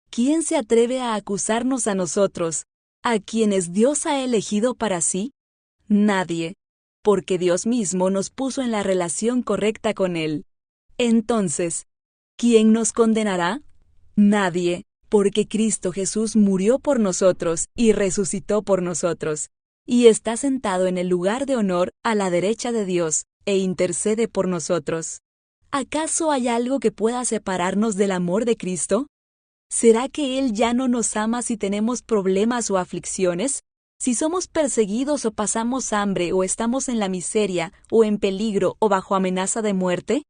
¿Quién se atreve a acusarnos a nosotros, a quienes Dios ha elegido para sí? Nadie, porque Dios mismo nos puso en la relación correcta con Él. Entonces, ¿quién nos condenará? Nadie, porque Cristo Jesús murió por nosotros y resucitó por nosotros, y está sentado en el lugar de honor a la derecha de Dios, e intercede por nosotros. ¿Acaso hay algo que pueda separarnos del amor de Cristo? ¿Será que Él ya no nos ama si tenemos problemas o aflicciones? Si somos perseguidos o pasamos hambre o estamos en la miseria o en peligro o bajo amenaza de muerte?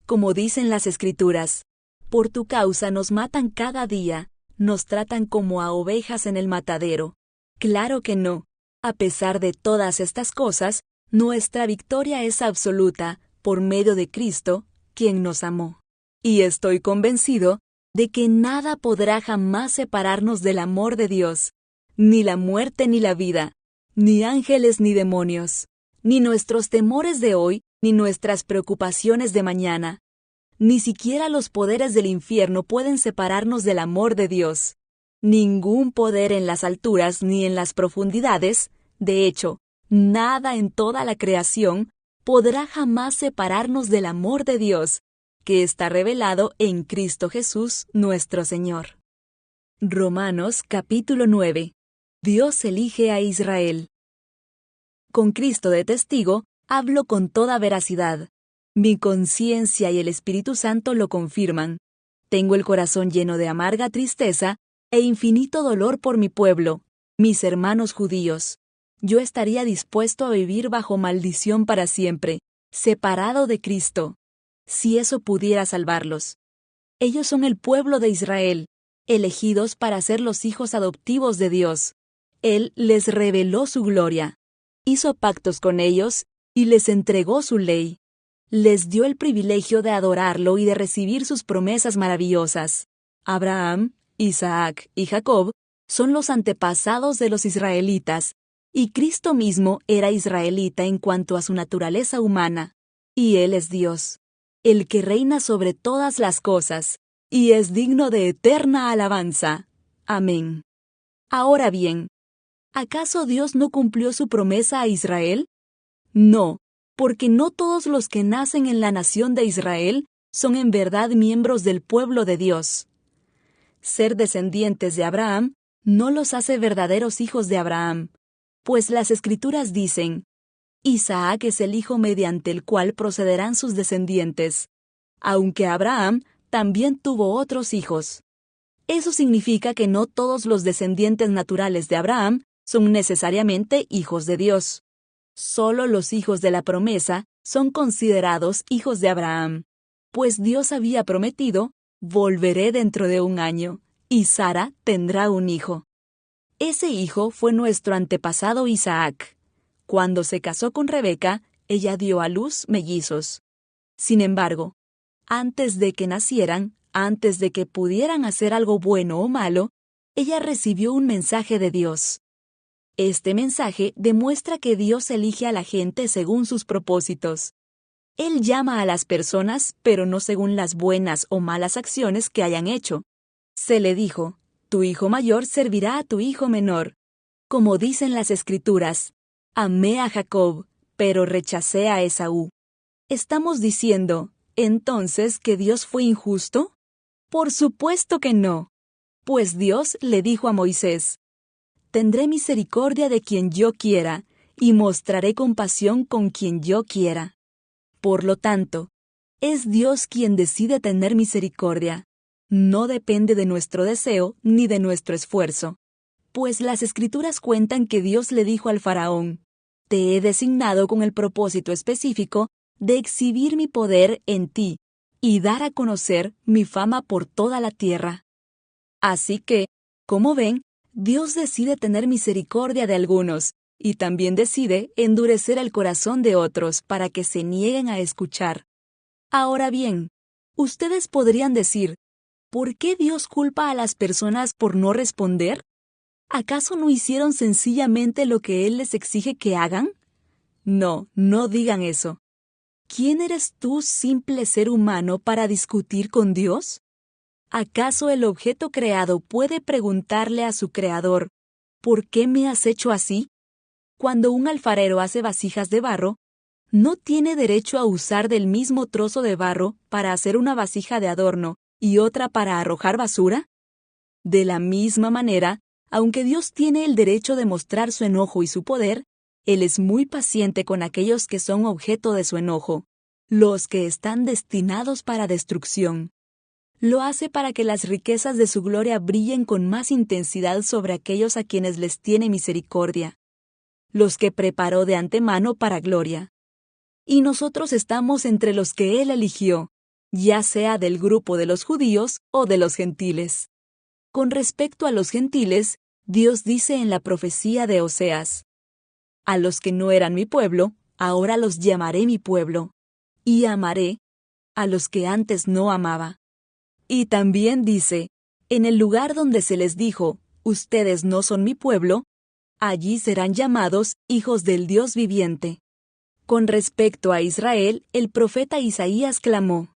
Como dicen las Escrituras, por tu causa nos matan cada día, nos tratan como a ovejas en el matadero. Claro que no. A pesar de todas estas cosas, nuestra victoria es absoluta por medio de Cristo, quien nos amó. Y estoy convencido de que nada podrá jamás separarnos del amor de Dios, ni la muerte ni la vida, ni ángeles ni demonios, ni nuestros temores de hoy, ni nuestras preocupaciones de mañana. Ni siquiera los poderes del infierno pueden separarnos del amor de Dios. Ningún poder en las alturas ni en las profundidades, de hecho, nada en toda la creación, podrá jamás separarnos del amor de Dios, que está revelado en Cristo Jesús nuestro Señor. Romanos capítulo 9. Dios elige a Israel. Con Cristo de testigo, hablo con toda veracidad. Mi conciencia y el Espíritu Santo lo confirman. Tengo el corazón lleno de amarga tristeza e infinito dolor por mi pueblo, mis hermanos judíos. yo estaría dispuesto a vivir bajo maldición para siempre, separado de Cristo, si eso pudiera salvarlos. Ellos son el pueblo de Israel, elegidos para ser los hijos adoptivos de Dios. Él les reveló su gloria, hizo pactos con ellos y les entregó su ley. Les dio el privilegio de adorarlo y de recibir sus promesas maravillosas. Abraham, Isaac y Jacob son los antepasados de los israelitas, y Cristo mismo era israelita en cuanto a su naturaleza humana, y Él es Dios, el que reina sobre todas las cosas, y es digno de eterna alabanza. Amén. Ahora bien, ¿acaso Dios no cumplió su promesa a Israel? No, porque no todos los que nacen en la nación de Israel son en verdad miembros del pueblo de Dios. Ser descendientes de Abraham no los hace verdaderos hijos de Abraham, pues las Escrituras dicen, Isaac es el hijo mediante el cual procederán sus descendientes, aunque Abraham también tuvo otros hijos. Eso significa que no todos los descendientes naturales de Abraham son necesariamente hijos de Dios. Solo los hijos de la promesa son considerados hijos de Abraham, pues Dios había prometido, volveré dentro de un año, y Sara tendrá un hijo. Ese hijo fue nuestro antepasado Isaac. Cuando se casó con Rebeca, ella dio a luz mellizos. Sin embargo, antes de que nacieran, antes de que pudieran hacer algo bueno o malo, ella recibió un mensaje de Dios. Este mensaje demuestra que Dios elige a la gente según sus propósitos. Él llama a las personas, pero no según las buenas o malas acciones que hayan hecho. Se le dijo, tu hijo mayor servirá a tu hijo menor. Como dicen las Escrituras, amé a Jacob, pero rechacé a Esaú. ¿Estamos diciendo, entonces, que Dios fue injusto? Por supuesto que no. Pues Dios le dijo a Moisés, tendré misericordia de quien yo quiera, y mostraré compasión con quien yo quiera. Por lo tanto, es Dios quien decide tener misericordia. No depende de nuestro deseo ni de nuestro esfuerzo. Pues las Escrituras cuentan que Dios le dijo al faraón, te he designado con el propósito específico de exhibir mi poder en ti y dar a conocer mi fama por toda la tierra. Así que, como ven, Dios decide tener misericordia de algunos, y también decide endurecer el corazón de otros para que se nieguen a escuchar. Ahora bien, ustedes podrían decir, ¿por qué Dios culpa a las personas por no responder? ¿Acaso no hicieron sencillamente lo que Él les exige que hagan? No, no digan eso. ¿Quién eres tú, simple ser humano, para discutir con Dios? ¿Acaso el objeto creado puede preguntarle a su creador, ¿por qué me has hecho así? Cuando un alfarero hace vasijas de barro, ¿no tiene derecho a usar del mismo trozo de barro para hacer una vasija de adorno y otra para arrojar basura? De la misma manera, aunque Dios tiene el derecho de mostrar su enojo y su poder, Él es muy paciente con aquellos que son objeto de su enojo, los que están destinados para destrucción. Lo hace para que las riquezas de su gloria brillen con más intensidad sobre aquellos a quienes les tiene misericordia, los que preparó de antemano para gloria. Y nosotros estamos entre los que Él eligió, ya sea del grupo de los judíos o de los gentiles. Con respecto a los gentiles, Dios dice en la profecía de Oseas, a los que no eran mi pueblo, ahora los llamaré mi pueblo, y amaré a los que antes no amaba. Y también dice, en el lugar donde se les dijo, ustedes no son mi pueblo, allí serán llamados hijos del Dios viviente. Con respecto a Israel, el profeta Isaías clamó,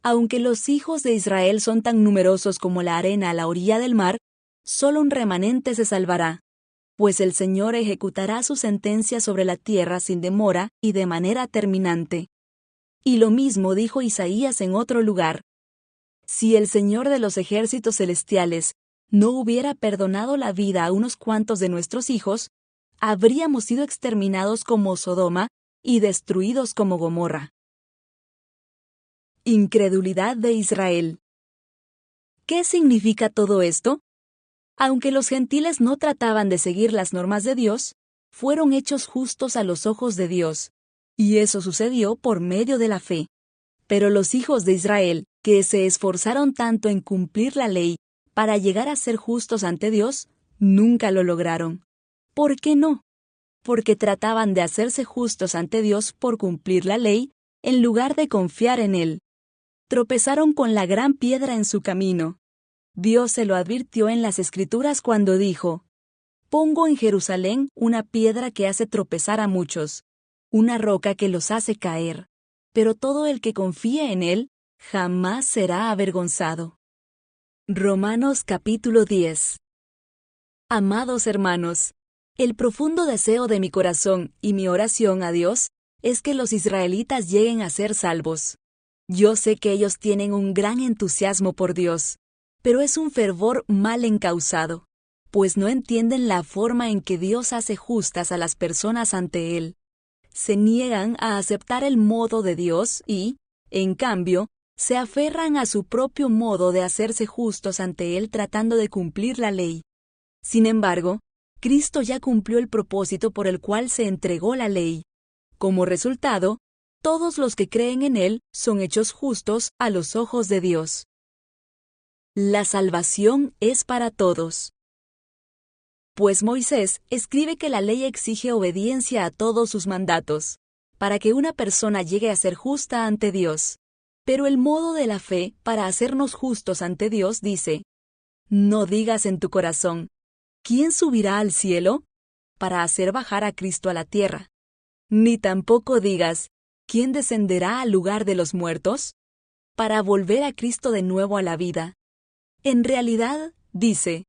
aunque los hijos de Israel son tan numerosos como la arena a la orilla del mar, solo un remanente se salvará, pues el Señor ejecutará su sentencia sobre la tierra sin demora y de manera terminante. Y lo mismo dijo Isaías en otro lugar. Si el Señor de los ejércitos celestiales no hubiera perdonado la vida a unos cuantos de nuestros hijos, habríamos sido exterminados como Sodoma y destruidos como Gomorra. Incredulidad de Israel. ¿Qué significa todo esto? Aunque los gentiles no trataban de seguir las normas de Dios, fueron hechos justos a los ojos de Dios, y eso sucedió por medio de la fe. Pero los hijos de Israel, que se esforzaron tanto en cumplir la ley para llegar a ser justos ante Dios, nunca lo lograron. ¿Por qué no? Porque trataban de hacerse justos ante Dios por cumplir la ley, en lugar de confiar en Él. Tropezaron con la gran piedra en su camino. Dios se lo advirtió en las Escrituras cuando dijo: «Pongo en Jerusalén una piedra que hace tropezar a muchos, una roca que los hace caer, pero todo el que confíe en Él jamás será avergonzado». Romanos capítulo 10. Amados hermanos, el profundo deseo de mi corazón y mi oración a Dios es que los israelitas lleguen a ser salvos. Yo sé que ellos tienen un gran entusiasmo por Dios, pero es un fervor mal encausado, pues no entienden la forma en que Dios hace justas a las personas ante Él. Se niegan a aceptar el modo de Dios y, en cambio, se aferran a su propio modo de hacerse justos ante Él tratando de cumplir la ley. Sin embargo, Cristo ya cumplió el propósito por el cual se entregó la ley. Como resultado, todos los que creen en Él son hechos justos a los ojos de Dios. La salvación es para todos. Pues Moisés escribe que la ley exige obediencia a todos sus mandatos, para que una persona llegue a ser justa ante Dios. Pero el modo de la fe para hacernos justos ante Dios dice: «No digas en tu corazón, ¿quién subirá al cielo?», para hacer bajar a Cristo a la tierra. Ni tampoco digas, ¿quién descenderá al lugar de los muertos?, para volver a Cristo de nuevo a la vida. En realidad, dice: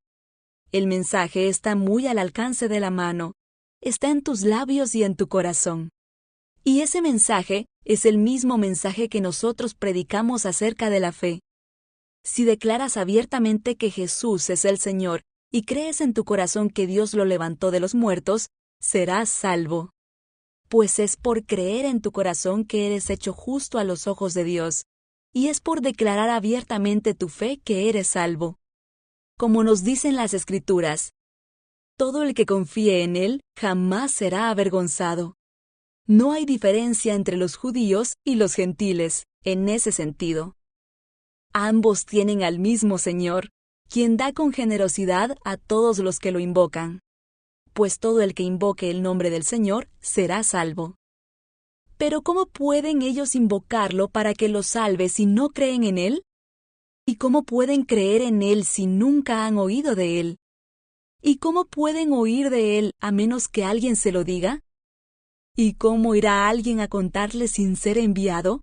«El mensaje está muy al alcance de la mano, está en tus labios y en tu corazón». Y ese mensaje es el mismo mensaje que nosotros predicamos acerca de la fe. Si declaras abiertamente que Jesús es el Señor y crees en tu corazón que Dios lo levantó de los muertos, serás salvo. Pues es por creer en tu corazón que eres hecho justo a los ojos de Dios, y es por declarar abiertamente tu fe que eres salvo. Como nos dicen las Escrituras: «Todo el que confíe en Él jamás será avergonzado». No hay diferencia entre los judíos y los gentiles, en ese sentido. Ambos tienen al mismo Señor, quien da con generosidad a todos los que lo invocan. Pues todo el que invoque el nombre del Señor será salvo. Pero ¿cómo pueden ellos invocarlo para que los salve si no creen en Él? ¿Y cómo pueden creer en Él si nunca han oído de Él? ¿Y cómo pueden oír de Él a menos que alguien se lo diga? ¿Y cómo irá alguien a contarle sin ser enviado?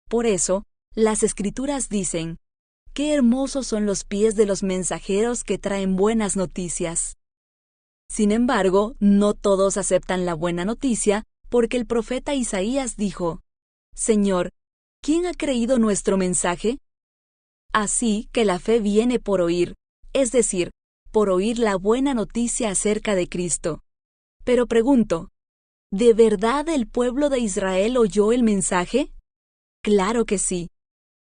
Por eso, las Escrituras dicen: «Qué hermosos son los pies de los mensajeros que traen buenas noticias». Sin embargo, no todos aceptan la buena noticia, porque el profeta Isaías dijo: «Señor, ¿quién ha creído nuestro mensaje?». Así que la fe viene por oír, es decir, por oír la buena noticia acerca de Cristo. Pero pregunto, ¿de verdad el pueblo de Israel oyó el mensaje? Claro que sí.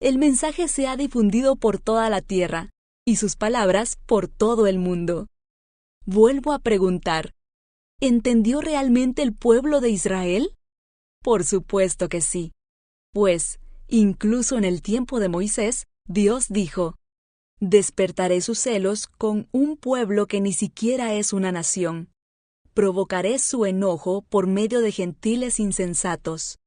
El mensaje se ha difundido por toda la tierra, y sus palabras por todo el mundo. Vuelvo a preguntar, ¿entendió realmente el pueblo de Israel? Por supuesto que sí. Pues, incluso en el tiempo de Moisés, Dios dijo: «Despertaré sus celos con un pueblo que ni siquiera es una nación. Provocaré su enojo por medio de gentiles insensatos».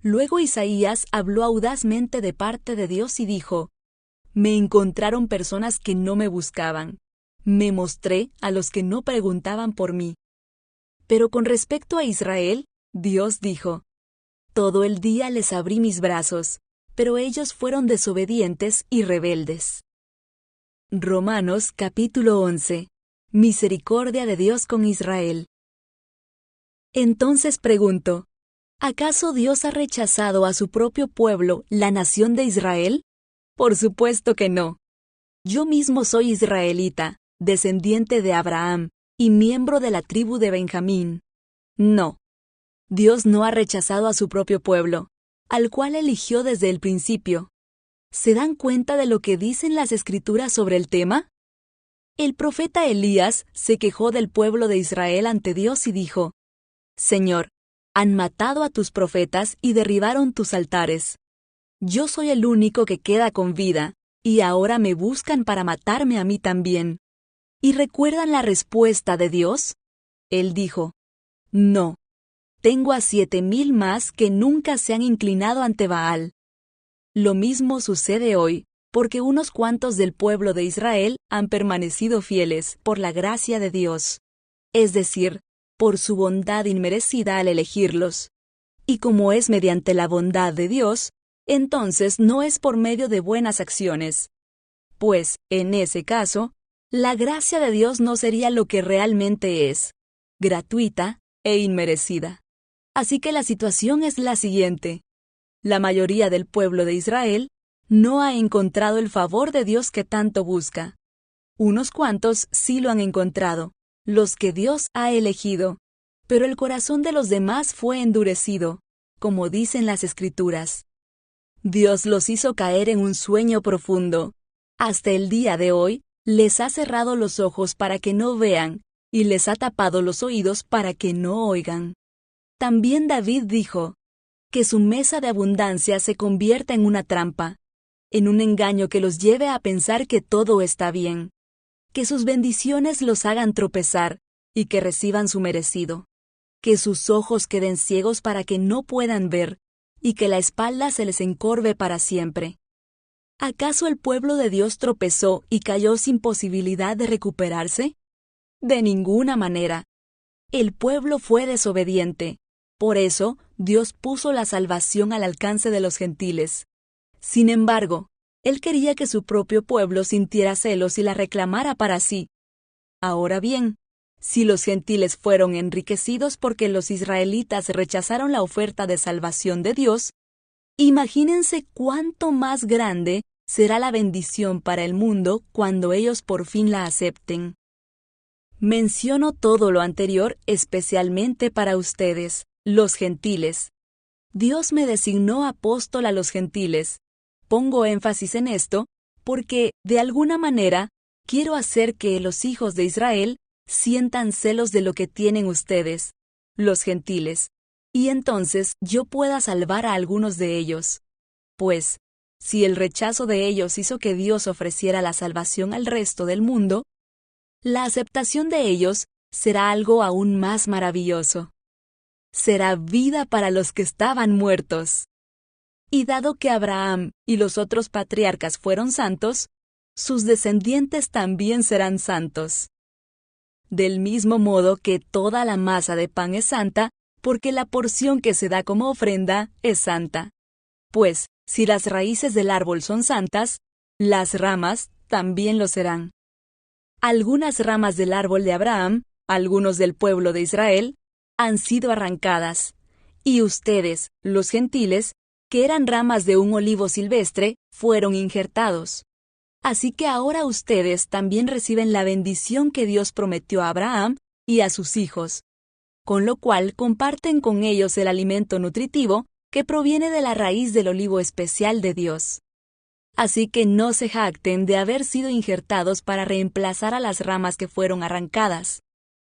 Luego Isaías habló audazmente de parte de Dios y dijo: «Me encontraron personas que no me buscaban. Me mostré a los que no preguntaban por mí». Pero con respecto a Israel, Dios dijo: «Todo el día les abrí mis brazos, pero ellos fueron desobedientes y rebeldes». Romanos capítulo 11. Misericordia de Dios con Israel. Entonces pregunto, ¿acaso Dios ha rechazado a su propio pueblo, la nación de Israel? Por supuesto que no. Yo mismo soy israelita, descendiente de Abraham, y miembro de la tribu de Benjamín. No. Dios no ha rechazado a su propio pueblo, al cual eligió desde el principio. ¿Se dan cuenta de lo que dicen las Escrituras sobre el tema? El profeta Elías se quejó del pueblo de Israel ante Dios y dijo: Señor, han matado a tus profetas y derribaron tus altares. Yo soy el único que queda con vida, y ahora me buscan para matarme a mí también. ¿Y recuerdan la respuesta de Dios? Él dijo: No, tengo a 7,000 más que nunca se han inclinado ante Baal. Lo mismo sucede hoy, porque unos cuantos del pueblo de Israel han permanecido fieles por la gracia de Dios, es decir, por su bondad inmerecida al elegirlos. Y como es mediante la bondad de Dios, entonces no es por medio de buenas acciones. Pues, en ese caso, la gracia de Dios no sería lo que realmente es, gratuita e inmerecida. Así que la situación es la siguiente. La mayoría del pueblo de Israel no ha encontrado el favor de Dios que tanto busca. Unos cuantos sí lo han encontrado, los que Dios ha elegido, pero el corazón de los demás fue endurecido, como dicen las Escrituras. Dios los hizo caer en un sueño profundo. Hasta el día de hoy, les ha cerrado los ojos para que no vean, y les ha tapado los oídos para que no oigan. También David dijo: que su mesa de abundancia se convierta en una trampa, en un engaño que los lleve a pensar que todo está bien, que sus bendiciones los hagan tropezar y que reciban su merecido, que sus ojos queden ciegos para que no puedan ver y que la espalda se les encorve para siempre. ¿Acaso el pueblo de Dios tropezó y cayó sin posibilidad de recuperarse? De ninguna manera. El pueblo fue desobediente. Por eso, Dios puso la salvación al alcance de los gentiles. Sin embargo, Él quería que su propio pueblo sintiera celos y la reclamara para sí. Ahora bien, si los gentiles fueron enriquecidos porque los israelitas rechazaron la oferta de salvación de Dios, imagínense cuánto más grande será la bendición para el mundo cuando ellos por fin la acepten. Menciono todo lo anterior especialmente para ustedes, los gentiles. Dios me designó apóstol a los gentiles. Pongo énfasis en esto porque, de alguna manera, quiero hacer que los hijos de Israel sientan celos de lo que tienen ustedes, los gentiles, y entonces yo pueda salvar a algunos de ellos. Pues, si el rechazo de ellos hizo que Dios ofreciera la salvación al resto del mundo, la aceptación de ellos será algo aún más maravilloso. Será vida para los que estaban muertos. Y dado que Abraham y los otros patriarcas fueron santos, sus descendientes también serán santos. Del mismo modo que toda la masa de pan es santa, porque la porción que se da como ofrenda es santa. Pues, si las raíces del árbol son santas, las ramas también lo serán. Algunas ramas del árbol de Abraham, algunos del pueblo de Israel, han sido arrancadas, y ustedes, los gentiles, que eran ramas de un olivo silvestre, fueron injertados. Así que ahora ustedes también reciben la bendición que Dios prometió a Abraham y a sus hijos, con lo cual comparten con ellos el alimento nutritivo que proviene de la raíz del olivo especial de Dios. Así que no se jacten de haber sido injertados para reemplazar a las ramas que fueron arrancadas.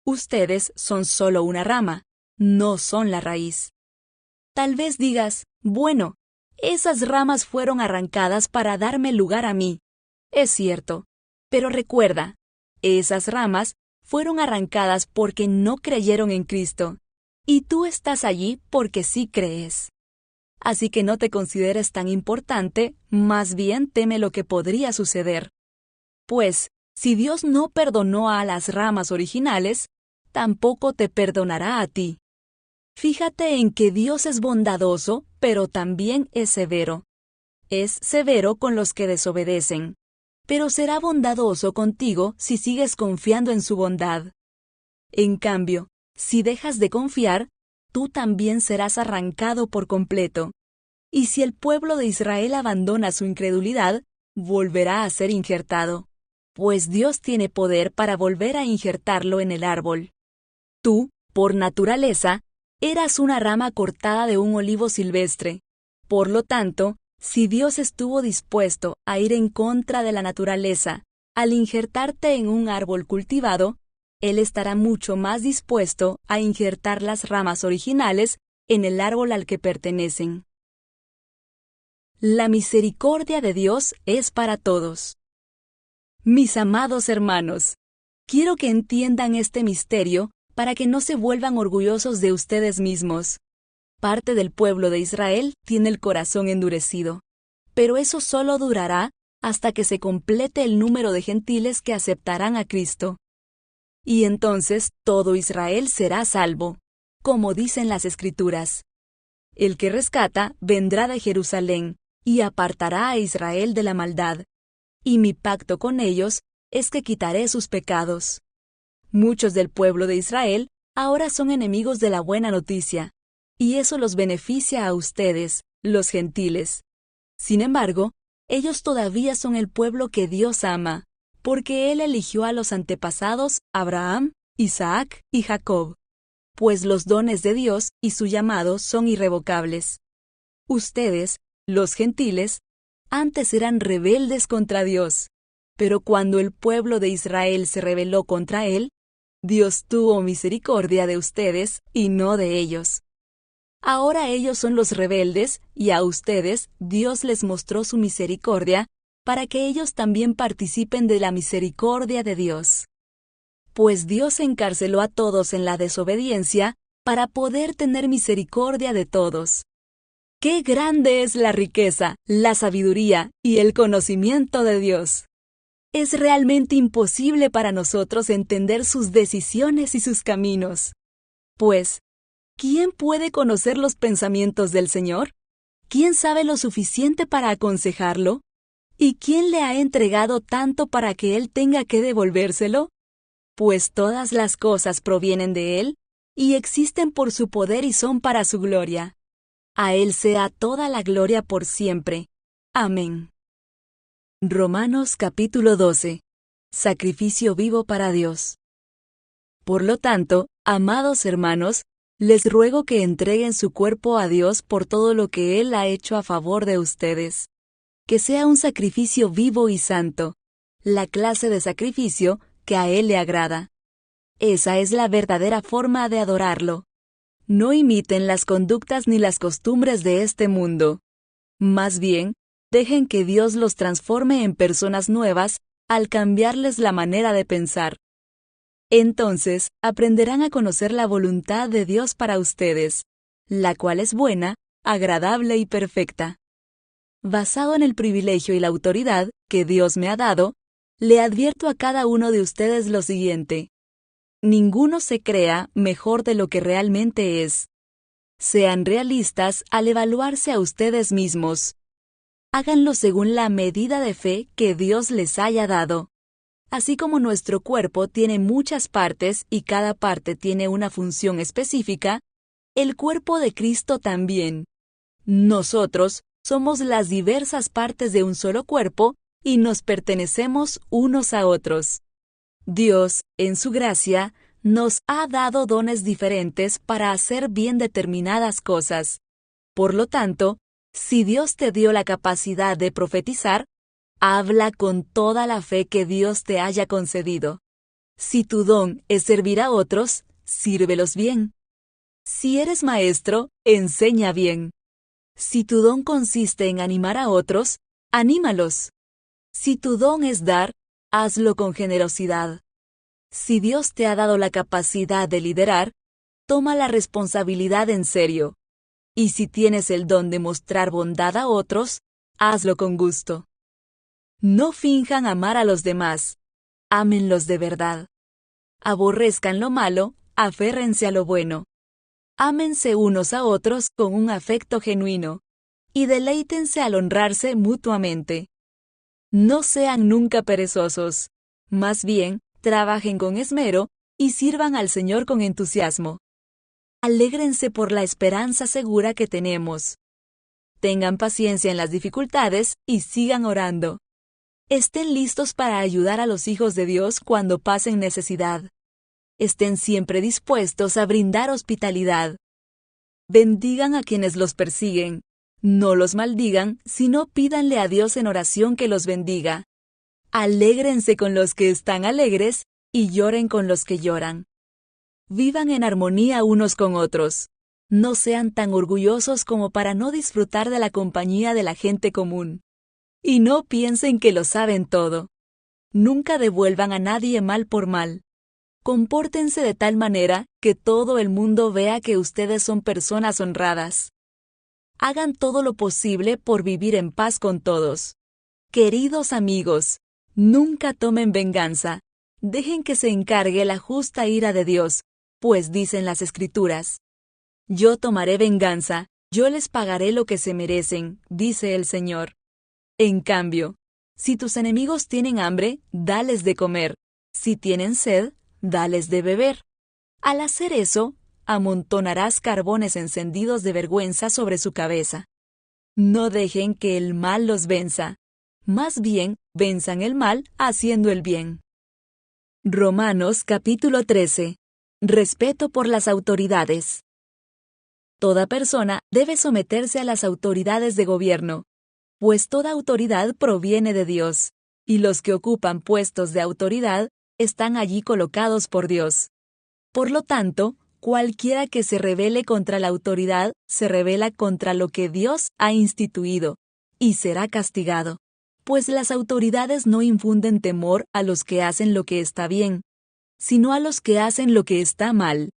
Ustedes son solo una rama, no son la raíz. Tal vez digas: bueno, esas ramas fueron arrancadas para darme lugar a mí. Es cierto, pero recuerda, esas ramas fueron arrancadas porque no creyeron en Cristo, y tú estás allí porque sí crees. Así que no te consideres tan importante, más bien teme lo que podría suceder. Pues, si Dios no perdonó a las ramas originales, tampoco te perdonará a ti. Fíjate en que Dios es bondadoso, pero también es severo. Es severo con los que desobedecen, pero será bondadoso contigo si sigues confiando en su bondad. En cambio, si dejas de confiar, tú también serás arrancado por completo. Y si el pueblo de Israel abandona su incredulidad, volverá a ser injertado, pues Dios tiene poder para volver a injertarlo en el árbol. Tú, por naturaleza, eras una rama cortada de un olivo silvestre. Por lo tanto, si Dios estuvo dispuesto a ir en contra de la naturaleza al injertarte en un árbol cultivado, Él estará mucho más dispuesto a injertar las ramas originales en el árbol al que pertenecen. La misericordia de Dios es para todos. Mis amados hermanos, quiero que entiendan este misterio para que no se vuelvan orgullosos de ustedes mismos. Parte del pueblo de Israel tiene el corazón endurecido, pero eso solo durará hasta que se complete el número de gentiles que aceptarán a Cristo. Y entonces todo Israel será salvo, como dicen las Escrituras. El que rescata vendrá de Jerusalén y apartará a Israel de la maldad. Y mi pacto con ellos es que quitaré sus pecados. Muchos del pueblo de Israel ahora son enemigos de la buena noticia, y eso los beneficia a ustedes, los gentiles. Sin embargo, ellos todavía son el pueblo que Dios ama, porque Él eligió a los antepasados Abraham, Isaac y Jacob, pues los dones de Dios y su llamado son irrevocables. Ustedes, los gentiles, antes eran rebeldes contra Dios, pero cuando el pueblo de Israel se rebeló contra Él, Dios tuvo misericordia de ustedes y no de ellos. Ahora ellos son los rebeldes y a ustedes Dios les mostró su misericordia para que ellos también participen de la misericordia de Dios. Pues Dios encarceló a todos en la desobediencia para poder tener misericordia de todos. ¡Qué grande es la riqueza, la sabiduría y el conocimiento de Dios! Es realmente imposible para nosotros entender sus decisiones y sus caminos. Pues, ¿quién puede conocer los pensamientos del Señor? ¿Quién sabe lo suficiente para aconsejarlo? ¿Y quién le ha entregado tanto para que Él tenga que devolvérselo? Pues todas las cosas provienen de Él, y existen por su poder y son para su gloria. A Él sea toda la gloria por siempre. Amén. Romanos capítulo 12. Sacrificio vivo para Dios. Por lo tanto, amados hermanos, les ruego que entreguen su cuerpo a Dios por todo lo que Él ha hecho a favor de ustedes. Que sea un sacrificio vivo y santo, la clase de sacrificio que a Él le agrada. Esa es la verdadera forma de adorarlo. No imiten las conductas ni las costumbres de este mundo. Más bien, dejen que Dios los transforme en personas nuevas al cambiarles la manera de pensar. Entonces, aprenderán a conocer la voluntad de Dios para ustedes, la cual es buena, agradable y perfecta. Basado en el privilegio y la autoridad que Dios me ha dado, le advierto a cada uno de ustedes lo siguiente. Ninguno se crea mejor de lo que realmente es. Sean realistas al evaluarse a ustedes mismos. Háganlo según la medida de fe que Dios les haya dado. Así como nuestro cuerpo tiene muchas partes y cada parte tiene una función específica, el cuerpo de Cristo también. Nosotros somos las diversas partes de un solo cuerpo y nos pertenecemos unos a otros. Dios, en su gracia, nos ha dado dones diferentes para hacer bien determinadas cosas. Por lo tanto, si Dios te dio la capacidad de profetizar, habla con toda la fe que Dios te haya concedido. Si tu don es servir a otros, sírvelos bien. Si eres maestro, enseña bien. Si tu don consiste en animar a otros, anímalos. Si tu don es dar, hazlo con generosidad. Si Dios te ha dado la capacidad de liderar, toma la responsabilidad en serio. Y si tienes el don de mostrar bondad a otros, hazlo con gusto. No finjan amar a los demás, ámenlos de verdad. Aborrezcan lo malo, aférrense a lo bueno. Ámense unos a otros con un afecto genuino, y deleítense al honrarse mutuamente. No sean nunca perezosos, más bien, trabajen con esmero y sirvan al Señor con entusiasmo. Alégrense por la esperanza segura que tenemos. Tengan paciencia en las dificultades y sigan orando. Estén listos para ayudar a los hijos de Dios cuando pasen necesidad. Estén siempre dispuestos a brindar hospitalidad. Bendigan a quienes los persiguen. No los maldigan, sino pídanle a Dios en oración que los bendiga. Alégrense con los que están alegres y lloren con los que lloran. Vivan en armonía unos con otros. No sean tan orgullosos como para no disfrutar de la compañía de la gente común. Y no piensen que lo saben todo. Nunca devuelvan a nadie mal por mal. Compórtense de tal manera que todo el mundo vea que ustedes son personas honradas. Hagan todo lo posible por vivir en paz con todos. Queridos amigos, nunca tomen venganza. Dejen que se encargue la justa ira de Dios, pues dicen las Escrituras: Yo tomaré venganza, yo les pagaré lo que se merecen, dice el Señor. En cambio, si tus enemigos tienen hambre, dales de comer. Si tienen sed, dales de beber. Al hacer eso, amontonarás carbones encendidos de vergüenza sobre su cabeza. No dejen que el mal los venza. Más bien, venzan el mal haciendo el bien. Romanos capítulo 13. Respeto por las autoridades. Toda persona debe someterse a las autoridades de gobierno, pues toda autoridad proviene de Dios, y los que ocupan puestos de autoridad están allí colocados por Dios. Por lo tanto, cualquiera que se rebele contra la autoridad se rebela contra lo que Dios ha instituido, y será castigado, pues las autoridades no infunden temor a los que hacen lo que está bien, sino a los que hacen lo que está mal.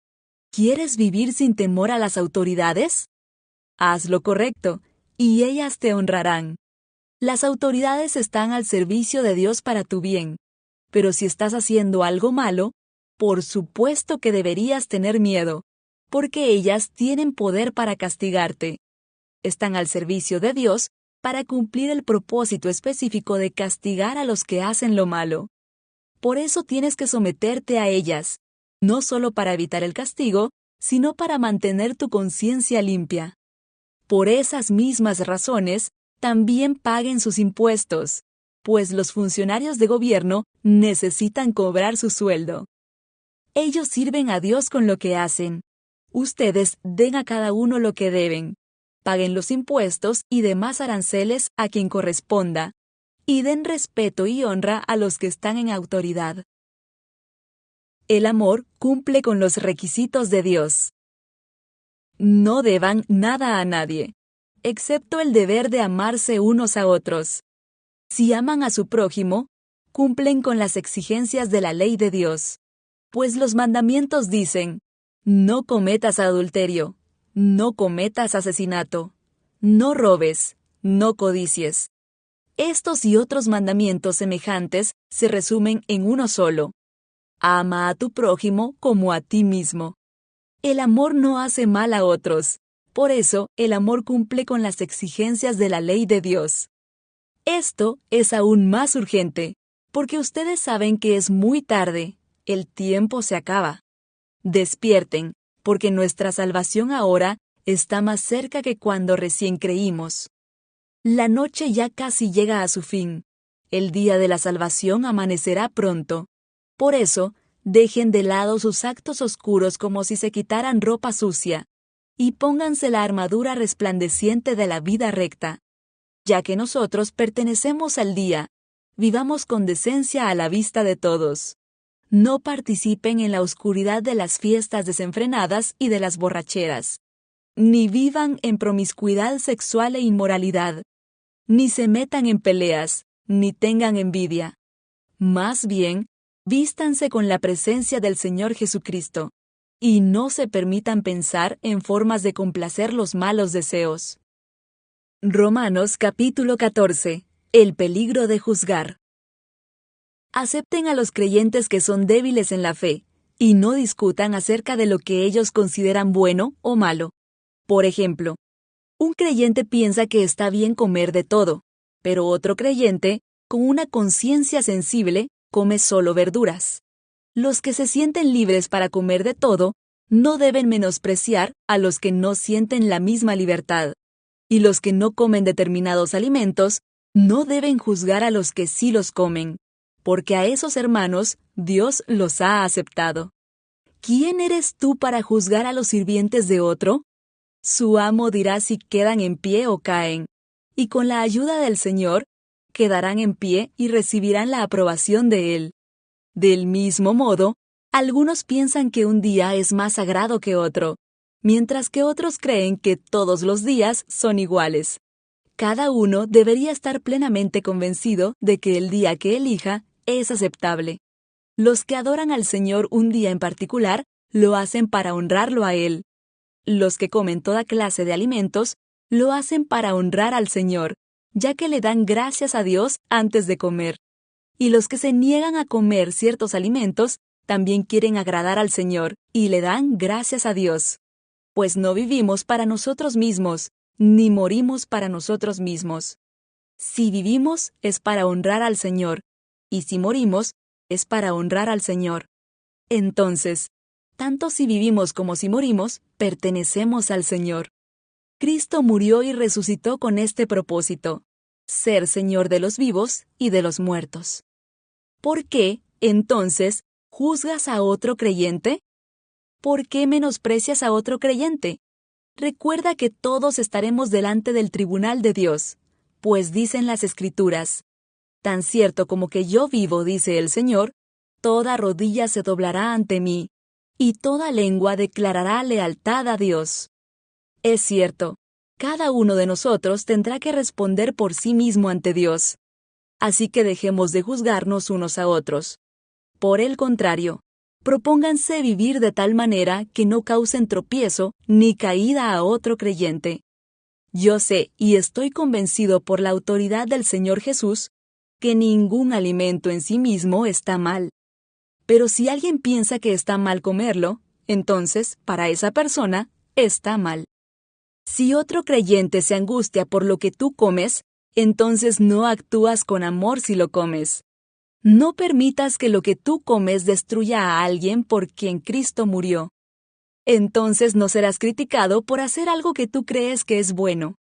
¿Quieres vivir sin temor a las autoridades? Haz lo correcto, y ellas te honrarán. Las autoridades están al servicio de Dios para tu bien, pero si estás haciendo algo malo, por supuesto que deberías tener miedo, porque ellas tienen poder para castigarte. Están al servicio de Dios para cumplir el propósito específico de castigar a los que hacen lo malo. Por eso tienes que someterte a ellas, no solo para evitar el castigo, sino para mantener tu conciencia limpia. Por esas mismas razones, también paguen sus impuestos, pues los funcionarios de gobierno necesitan cobrar su sueldo. Ellos sirven a Dios con lo que hacen. Ustedes den a cada uno lo que deben. Paguen los impuestos y demás aranceles a quien corresponda, y den respeto y honra a los que están en autoridad. El amor cumple con los requisitos de Dios. No deban nada a nadie, excepto el deber de amarse unos a otros. Si aman a su prójimo, cumplen con las exigencias de la ley de Dios. Pues los mandamientos dicen: no cometas adulterio, no cometas asesinato, no robes, no codicies. Estos y otros mandamientos semejantes se resumen en uno solo: ama a tu prójimo como a ti mismo. El amor no hace mal a otros. Por eso, el amor cumple con las exigencias de la ley de Dios. Esto es aún más urgente, porque ustedes saben que es muy tarde. El tiempo se acaba. Despierten, porque nuestra salvación ahora está más cerca que cuando recién creímos. La noche ya casi llega a su fin. El día de la salvación amanecerá pronto. Por eso, dejen de lado sus actos oscuros como si se quitaran ropa sucia, y pónganse la armadura resplandeciente de la vida recta. Ya que nosotros pertenecemos al día, vivamos con decencia a la vista de todos. No participen en la oscuridad de las fiestas desenfrenadas y de las borracheras. Ni vivan en promiscuidad sexual e inmoralidad. Ni se metan en peleas, ni tengan envidia. Más bien, vístanse con la presencia del Señor Jesucristo, y no se permitan pensar en formas de complacer los malos deseos. Romanos capítulo 14. El peligro de juzgar. Acepten a los creyentes que son débiles en la fe, y no discutan acerca de lo que ellos consideran bueno o malo. Por ejemplo, un creyente piensa que está bien comer de todo, pero otro creyente, con una conciencia sensible, come solo verduras. Los que se sienten libres para comer de todo, no deben menospreciar a los que no sienten la misma libertad. Y los que no comen determinados alimentos, no deben juzgar a los que sí los comen, porque a esos hermanos Dios los ha aceptado. ¿Quién eres tú para juzgar a los sirvientes de otro? Su amo dirá si quedan en pie o caen, y con la ayuda del Señor, quedarán en pie y recibirán la aprobación de Él. Del mismo modo, algunos piensan que un día es más sagrado que otro, mientras que otros creen que todos los días son iguales. Cada uno debería estar plenamente convencido de que el día que elija es aceptable. Los que adoran al Señor un día en particular lo hacen para honrarlo a Él. Los que comen toda clase de alimentos lo hacen para honrar al Señor, ya que le dan gracias a Dios antes de comer. Y los que se niegan a comer ciertos alimentos también quieren agradar al Señor y le dan gracias a Dios. Pues no vivimos para nosotros mismos, ni morimos para nosotros mismos. Si vivimos es para honrar al Señor, y si morimos es para honrar al Señor. Entonces, tanto si vivimos como si morimos, pertenecemos al Señor. Cristo murió y resucitó con este propósito: ser Señor de los vivos y de los muertos. ¿Por qué, entonces, juzgas a otro creyente? ¿Por qué menosprecias a otro creyente? Recuerda que todos estaremos delante del tribunal de Dios, pues dicen las Escrituras: tan cierto como que yo vivo, dice el Señor, toda rodilla se doblará ante mí, y toda lengua declarará lealtad a Dios. Es cierto, cada uno de nosotros tendrá que responder por sí mismo ante Dios. Así que dejemos de juzgarnos unos a otros. Por el contrario, propónganse vivir de tal manera que no causen tropiezo ni caída a otro creyente. Yo sé y estoy convencido por la autoridad del Señor Jesús que ningún alimento en sí mismo está mal. Pero si alguien piensa que está mal comerlo, entonces, para esa persona, está mal. Si otro creyente se angustia por lo que tú comes, entonces no actúas con amor si lo comes. No permitas que lo que tú comes destruya a alguien por quien Cristo murió. Entonces no serás criticado por hacer algo que tú crees que es bueno.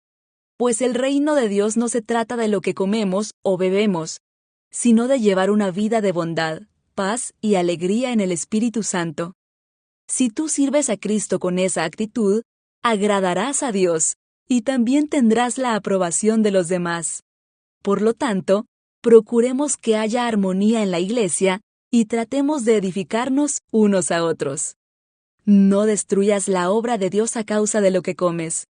Pues el reino de Dios no se trata de lo que comemos o bebemos, sino de llevar una vida de bondad, paz y alegría en el Espíritu Santo. Si tú sirves a Cristo con esa actitud, agradarás a Dios y también tendrás la aprobación de los demás. Por lo tanto, procuremos que haya armonía en la iglesia y tratemos de edificarnos unos a otros. No destruyas la obra de Dios a causa de lo que comes.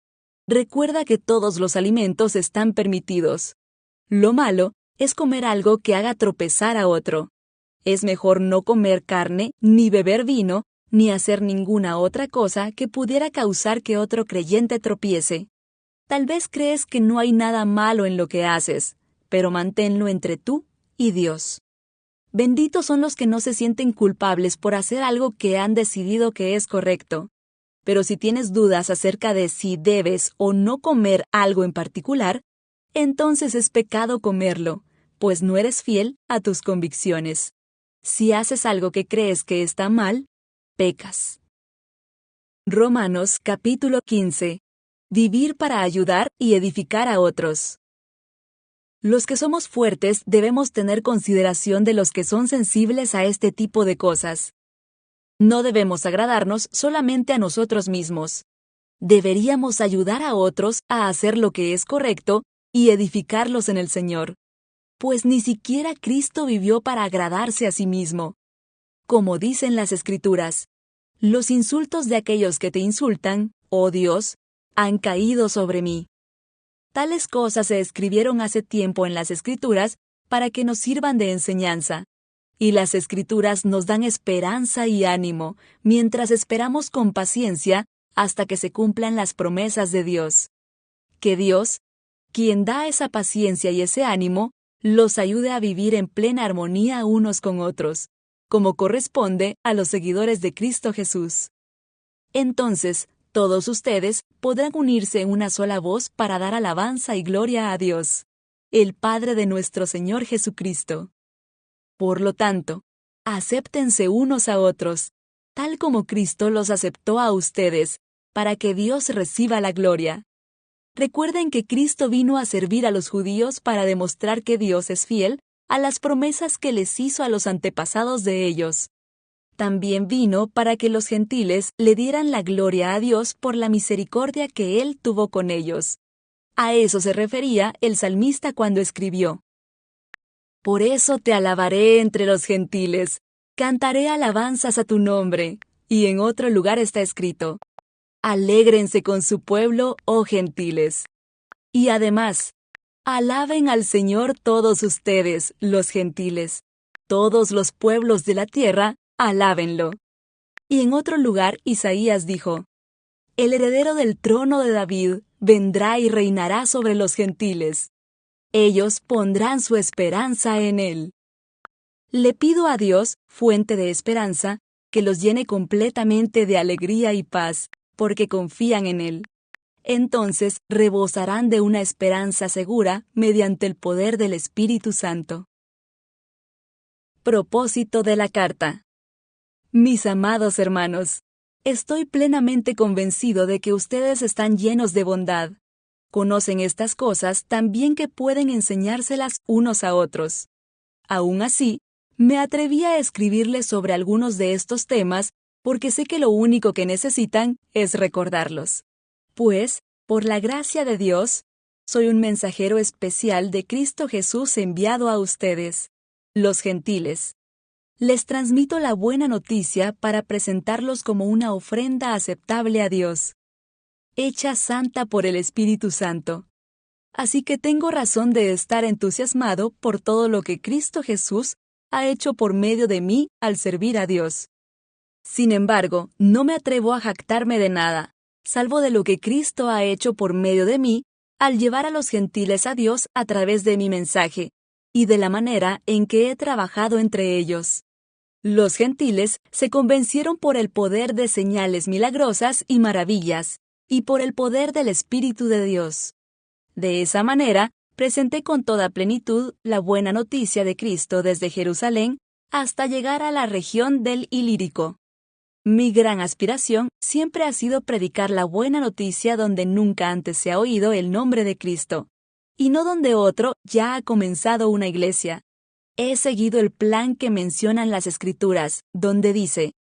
Recuerda que todos los alimentos están permitidos. Lo malo es comer algo que haga tropezar a otro. Es mejor no comer carne, ni beber vino, ni hacer ninguna otra cosa que pudiera causar que otro creyente tropiece. Tal vez crees que no hay nada malo en lo que haces, pero manténlo entre tú y Dios. Benditos son los que no se sienten culpables por hacer algo que han decidido que es correcto. Pero si tienes dudas acerca de si debes o no comer algo en particular, entonces es pecado comerlo, pues no eres fiel a tus convicciones. Si haces algo que crees que está mal, pecas. Romanos capítulo 15. Vivir para ayudar y edificar a otros. Los que somos fuertes debemos tener consideración de los que son sensibles a este tipo de cosas. No debemos agradarnos solamente a nosotros mismos. Deberíamos ayudar a otros a hacer lo que es correcto y edificarlos en el Señor. Pues ni siquiera Cristo vivió para agradarse a sí mismo. Como dicen las Escrituras, los insultos de aquellos que te insultan, oh Dios, han caído sobre mí. Tales cosas se escribieron hace tiempo en las Escrituras para que nos sirvan de enseñanza. Y las Escrituras nos dan esperanza y ánimo, mientras esperamos con paciencia hasta que se cumplan las promesas de Dios. Que Dios, quien da esa paciencia y ese ánimo, los ayude a vivir en plena armonía unos con otros, como corresponde a los seguidores de Cristo Jesús. Entonces, todos ustedes podrán unirse en una sola voz para dar alabanza y gloria a Dios, el Padre de nuestro Señor Jesucristo. Por lo tanto, acéptense unos a otros, tal como Cristo los aceptó a ustedes, para que Dios reciba la gloria. Recuerden que Cristo vino a servir a los judíos para demostrar que Dios es fiel a las promesas que les hizo a los antepasados de ellos. También vino para que los gentiles le dieran la gloria a Dios por la misericordia que Él tuvo con ellos. A eso se refería el salmista cuando escribió: Por eso te alabaré entre los gentiles, cantaré alabanzas a tu nombre. Y en otro lugar está escrito: alégrense con su pueblo, oh gentiles. Y además, alaben al Señor todos ustedes, los gentiles. Todos los pueblos de la tierra, alábenlo. Y en otro lugar Isaías dijo: el heredero del trono de David vendrá y reinará sobre los gentiles. Ellos pondrán su esperanza en él. Le pido a Dios, fuente de esperanza, que los llene completamente de alegría y paz, porque confían en él. Entonces rebosarán de una esperanza segura mediante el poder del Espíritu Santo. Propósito de la carta. Mis amados hermanos, estoy plenamente convencido de que ustedes están llenos de bondad. Conocen estas cosas tan bien que pueden enseñárselas unos a otros. Aún así, me atreví a escribirles sobre algunos de estos temas porque sé que lo único que necesitan es recordarlos. Pues, por la gracia de Dios, soy un mensajero especial de Cristo Jesús enviado a ustedes, los gentiles. Les transmito la buena noticia para presentarlos como una ofrenda aceptable a Dios, hecha santa por el Espíritu Santo. Así que tengo razón de estar entusiasmado por todo lo que Cristo Jesús ha hecho por medio de mí al servir a Dios. Sin embargo, no me atrevo a jactarme de nada, salvo de lo que Cristo ha hecho por medio de mí al llevar a los gentiles a Dios a través de mi mensaje, y de la manera en que he trabajado entre ellos. Los gentiles se convencieron por el poder de señales milagrosas y maravillas, y por el poder del Espíritu de Dios. De esa manera, presenté con toda plenitud la buena noticia de Cristo desde Jerusalén hasta llegar a la región del Ilírico. Mi gran aspiración siempre ha sido predicar la buena noticia donde nunca antes se ha oído el nombre de Cristo, y no donde otro ya ha comenzado una iglesia. He seguido el plan que mencionan las Escrituras, donde dice: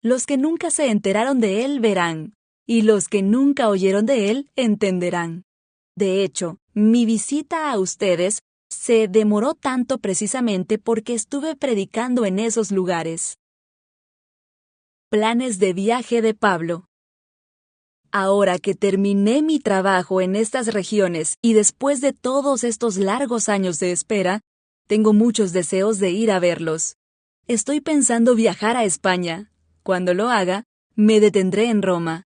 los que nunca se enteraron de él verán, y los que nunca oyeron de él entenderán. De hecho, mi visita a ustedes se demoró tanto precisamente porque estuve predicando en esos lugares. Planes de viaje de Pablo. Ahora que terminé mi trabajo en estas regiones y después de todos estos largos años de espera, tengo muchos deseos de ir a verlos. Estoy pensando viajar a España. Cuando lo haga, me detendré en Roma.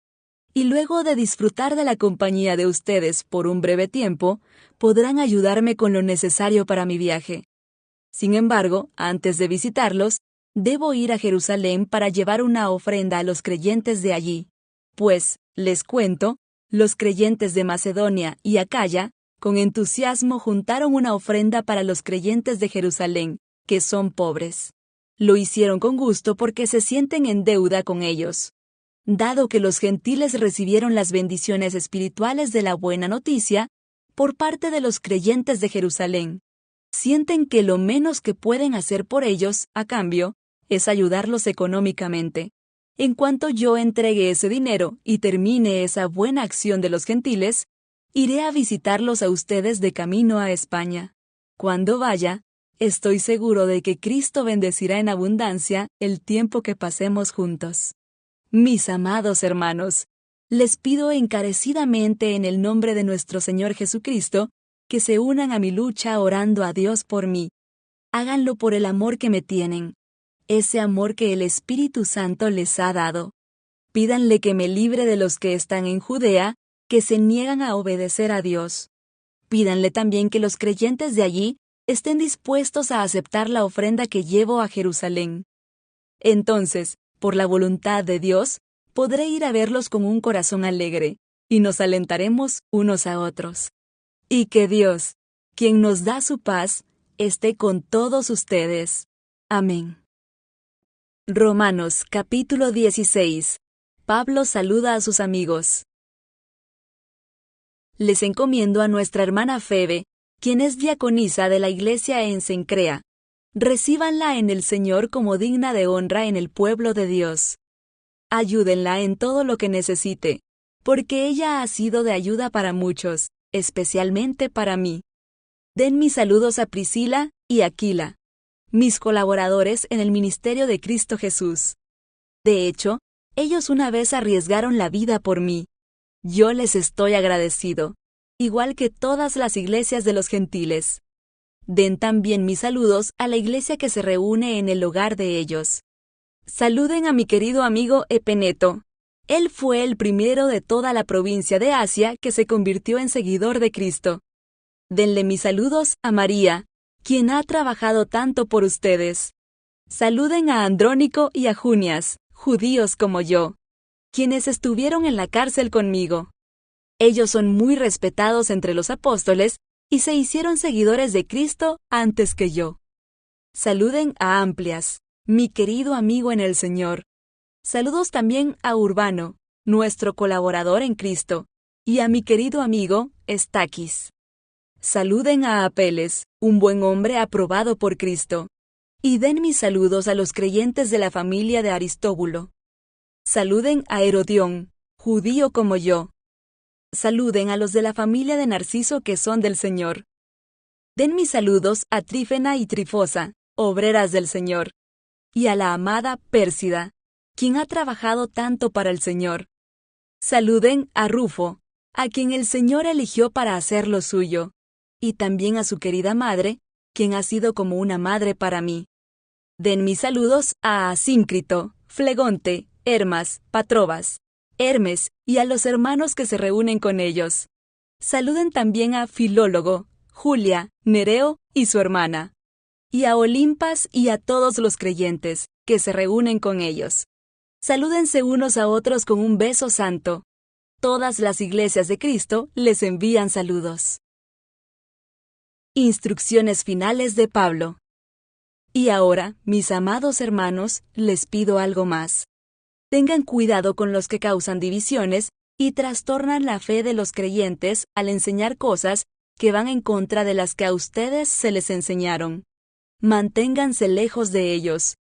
Y luego de disfrutar de la compañía de ustedes por un breve tiempo, podrán ayudarme con lo necesario para mi viaje. Sin embargo, antes de visitarlos, debo ir a Jerusalén para llevar una ofrenda a los creyentes de allí. Pues, les cuento, los creyentes de Macedonia y Acaya, con entusiasmo juntaron una ofrenda para los creyentes de Jerusalén, que son pobres. Lo hicieron con gusto porque se sienten en deuda con ellos. Dado que los gentiles recibieron las bendiciones espirituales de la buena noticia por parte de los creyentes de Jerusalén, sienten que lo menos que pueden hacer por ellos, a cambio, es ayudarlos económicamente. En cuanto yo entregue ese dinero y termine esa buena acción de los gentiles, iré a visitarlos a ustedes de camino a España. Cuando vaya, estoy seguro de que Cristo bendecirá en abundancia el tiempo que pasemos juntos. Mis amados hermanos, les pido encarecidamente en el nombre de nuestro Señor Jesucristo que se unan a mi lucha orando a Dios por mí. Háganlo por el amor que me tienen, ese amor que el Espíritu Santo les ha dado. Pídanle que me libre de los que están en Judea, que se niegan a obedecer a Dios. Pídanle también que los creyentes de allí estén dispuestos a aceptar la ofrenda que llevo a Jerusalén. Entonces, por la voluntad de Dios, podré ir a verlos con un corazón alegre, y nos alentaremos unos a otros. Y que Dios, quien nos da su paz, esté con todos ustedes. Amén. Romanos capítulo 16. Pablo saluda a sus amigos. Les encomiendo a nuestra hermana Febe, quien es diaconisa de la iglesia en Cencrea. Recíbanla en el Señor como digna de honra en el pueblo de Dios. Ayúdenla en todo lo que necesite, porque ella ha sido de ayuda para muchos, especialmente para mí. Den mis saludos a Priscila y Aquila, mis colaboradores en el ministerio de Cristo Jesús. De hecho, ellos una vez arriesgaron la vida por mí. Yo les estoy agradecido, igual que todas las iglesias de los gentiles. Den también mis saludos a la iglesia que se reúne en el hogar de ellos. Saluden a mi querido amigo Epeneto. Él fue el primero de toda la provincia de Asia que se convirtió en seguidor de Cristo. Denle mis saludos a María, quien ha trabajado tanto por ustedes. Saluden a Andrónico y a Junias, judíos como yo, quienes estuvieron en la cárcel conmigo. Ellos son muy respetados entre los apóstoles y se hicieron seguidores de Cristo antes que yo. Saluden a Amplias, mi querido amigo en el Señor. Saludos también a Urbano, nuestro colaborador en Cristo, y a mi querido amigo Estaquis. Saluden a Apeles, un buen hombre aprobado por Cristo. Y den mis saludos a los creyentes de la familia de Aristóbulo. Saluden a Herodión, judío como yo. Saluden a los de la familia de Narciso que son del Señor. Den mis saludos a Trífena y Trifosa, obreras del Señor, y a la amada Pérsida, quien ha trabajado tanto para el Señor. Saluden a Rufo, a quien el Señor eligió para hacer lo suyo, y también a su querida madre, quien ha sido como una madre para mí. Den mis saludos a Asíncrito, Flegonte, Hermas, Patrobas, Hermes y a los hermanos que se reúnen con ellos. Saluden también a Filólogo, Julia, Nereo y su hermana, y a Olimpas y a todos los creyentes que se reúnen con ellos. Salúdense unos a otros con un beso santo. Todas las iglesias de Cristo les envían saludos. Instrucciones finales de Pablo. Y ahora, mis amados hermanos, les pido algo más. Tengan cuidado con los que causan divisiones y trastornan la fe de los creyentes al enseñar cosas que van en contra de las que a ustedes se les enseñaron. Manténganse lejos de ellos.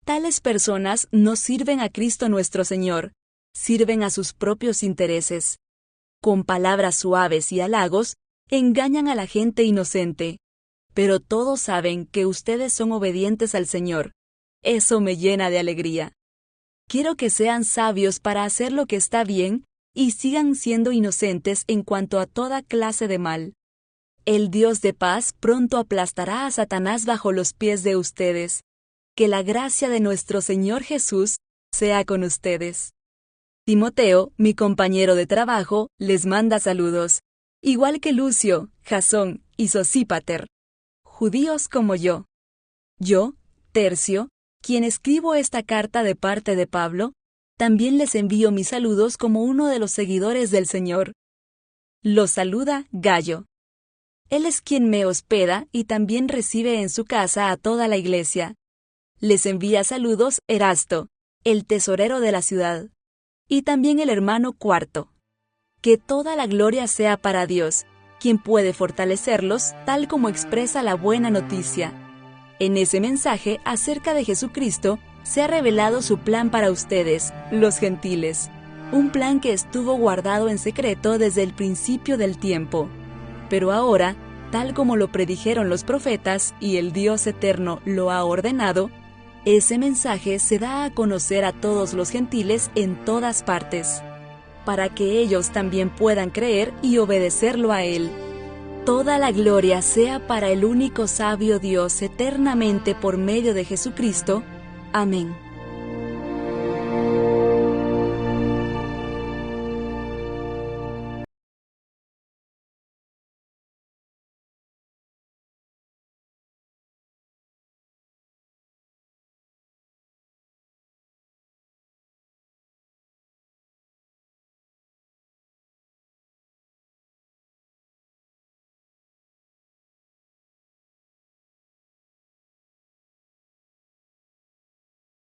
Tales personas no sirven a Cristo nuestro Señor, sirven a sus propios intereses. Con palabras suaves y halagos, engañan a la gente inocente. Pero todos saben que ustedes son obedientes al Señor. Eso me llena de alegría. Quiero que sean sabios para hacer lo que está bien y sigan siendo inocentes en cuanto a toda clase de mal. El Dios de paz pronto aplastará a Satanás bajo los pies de ustedes. Que la gracia de nuestro Señor Jesús sea con ustedes. Timoteo, mi compañero de trabajo, les manda saludos, igual que Lucio, Jasón y Sosípater, judíos como yo. Yo, Tercio, quien escribo esta carta de parte de Pablo, también les envío mis saludos como uno de los seguidores del Señor. Los saluda Gayo. Él es quien me hospeda y también recibe en su casa a toda la iglesia. Les envía saludos Erasto, el tesorero de la ciudad, y también el hermano Cuarto. Que toda la gloria sea para Dios, quien puede fortalecerlos tal como expresa la buena noticia. En ese mensaje acerca de Jesucristo se ha revelado su plan para ustedes, los gentiles, un plan que estuvo guardado en secreto desde el principio del tiempo. Pero ahora, tal como lo predijeron los profetas y el Dios eterno lo ha ordenado, ese mensaje se da a conocer a todos los gentiles en todas partes, para que ellos también puedan creer y obedecerlo a Él. Toda la gloria sea para el único sabio Dios eternamente por medio de Jesucristo. Amén.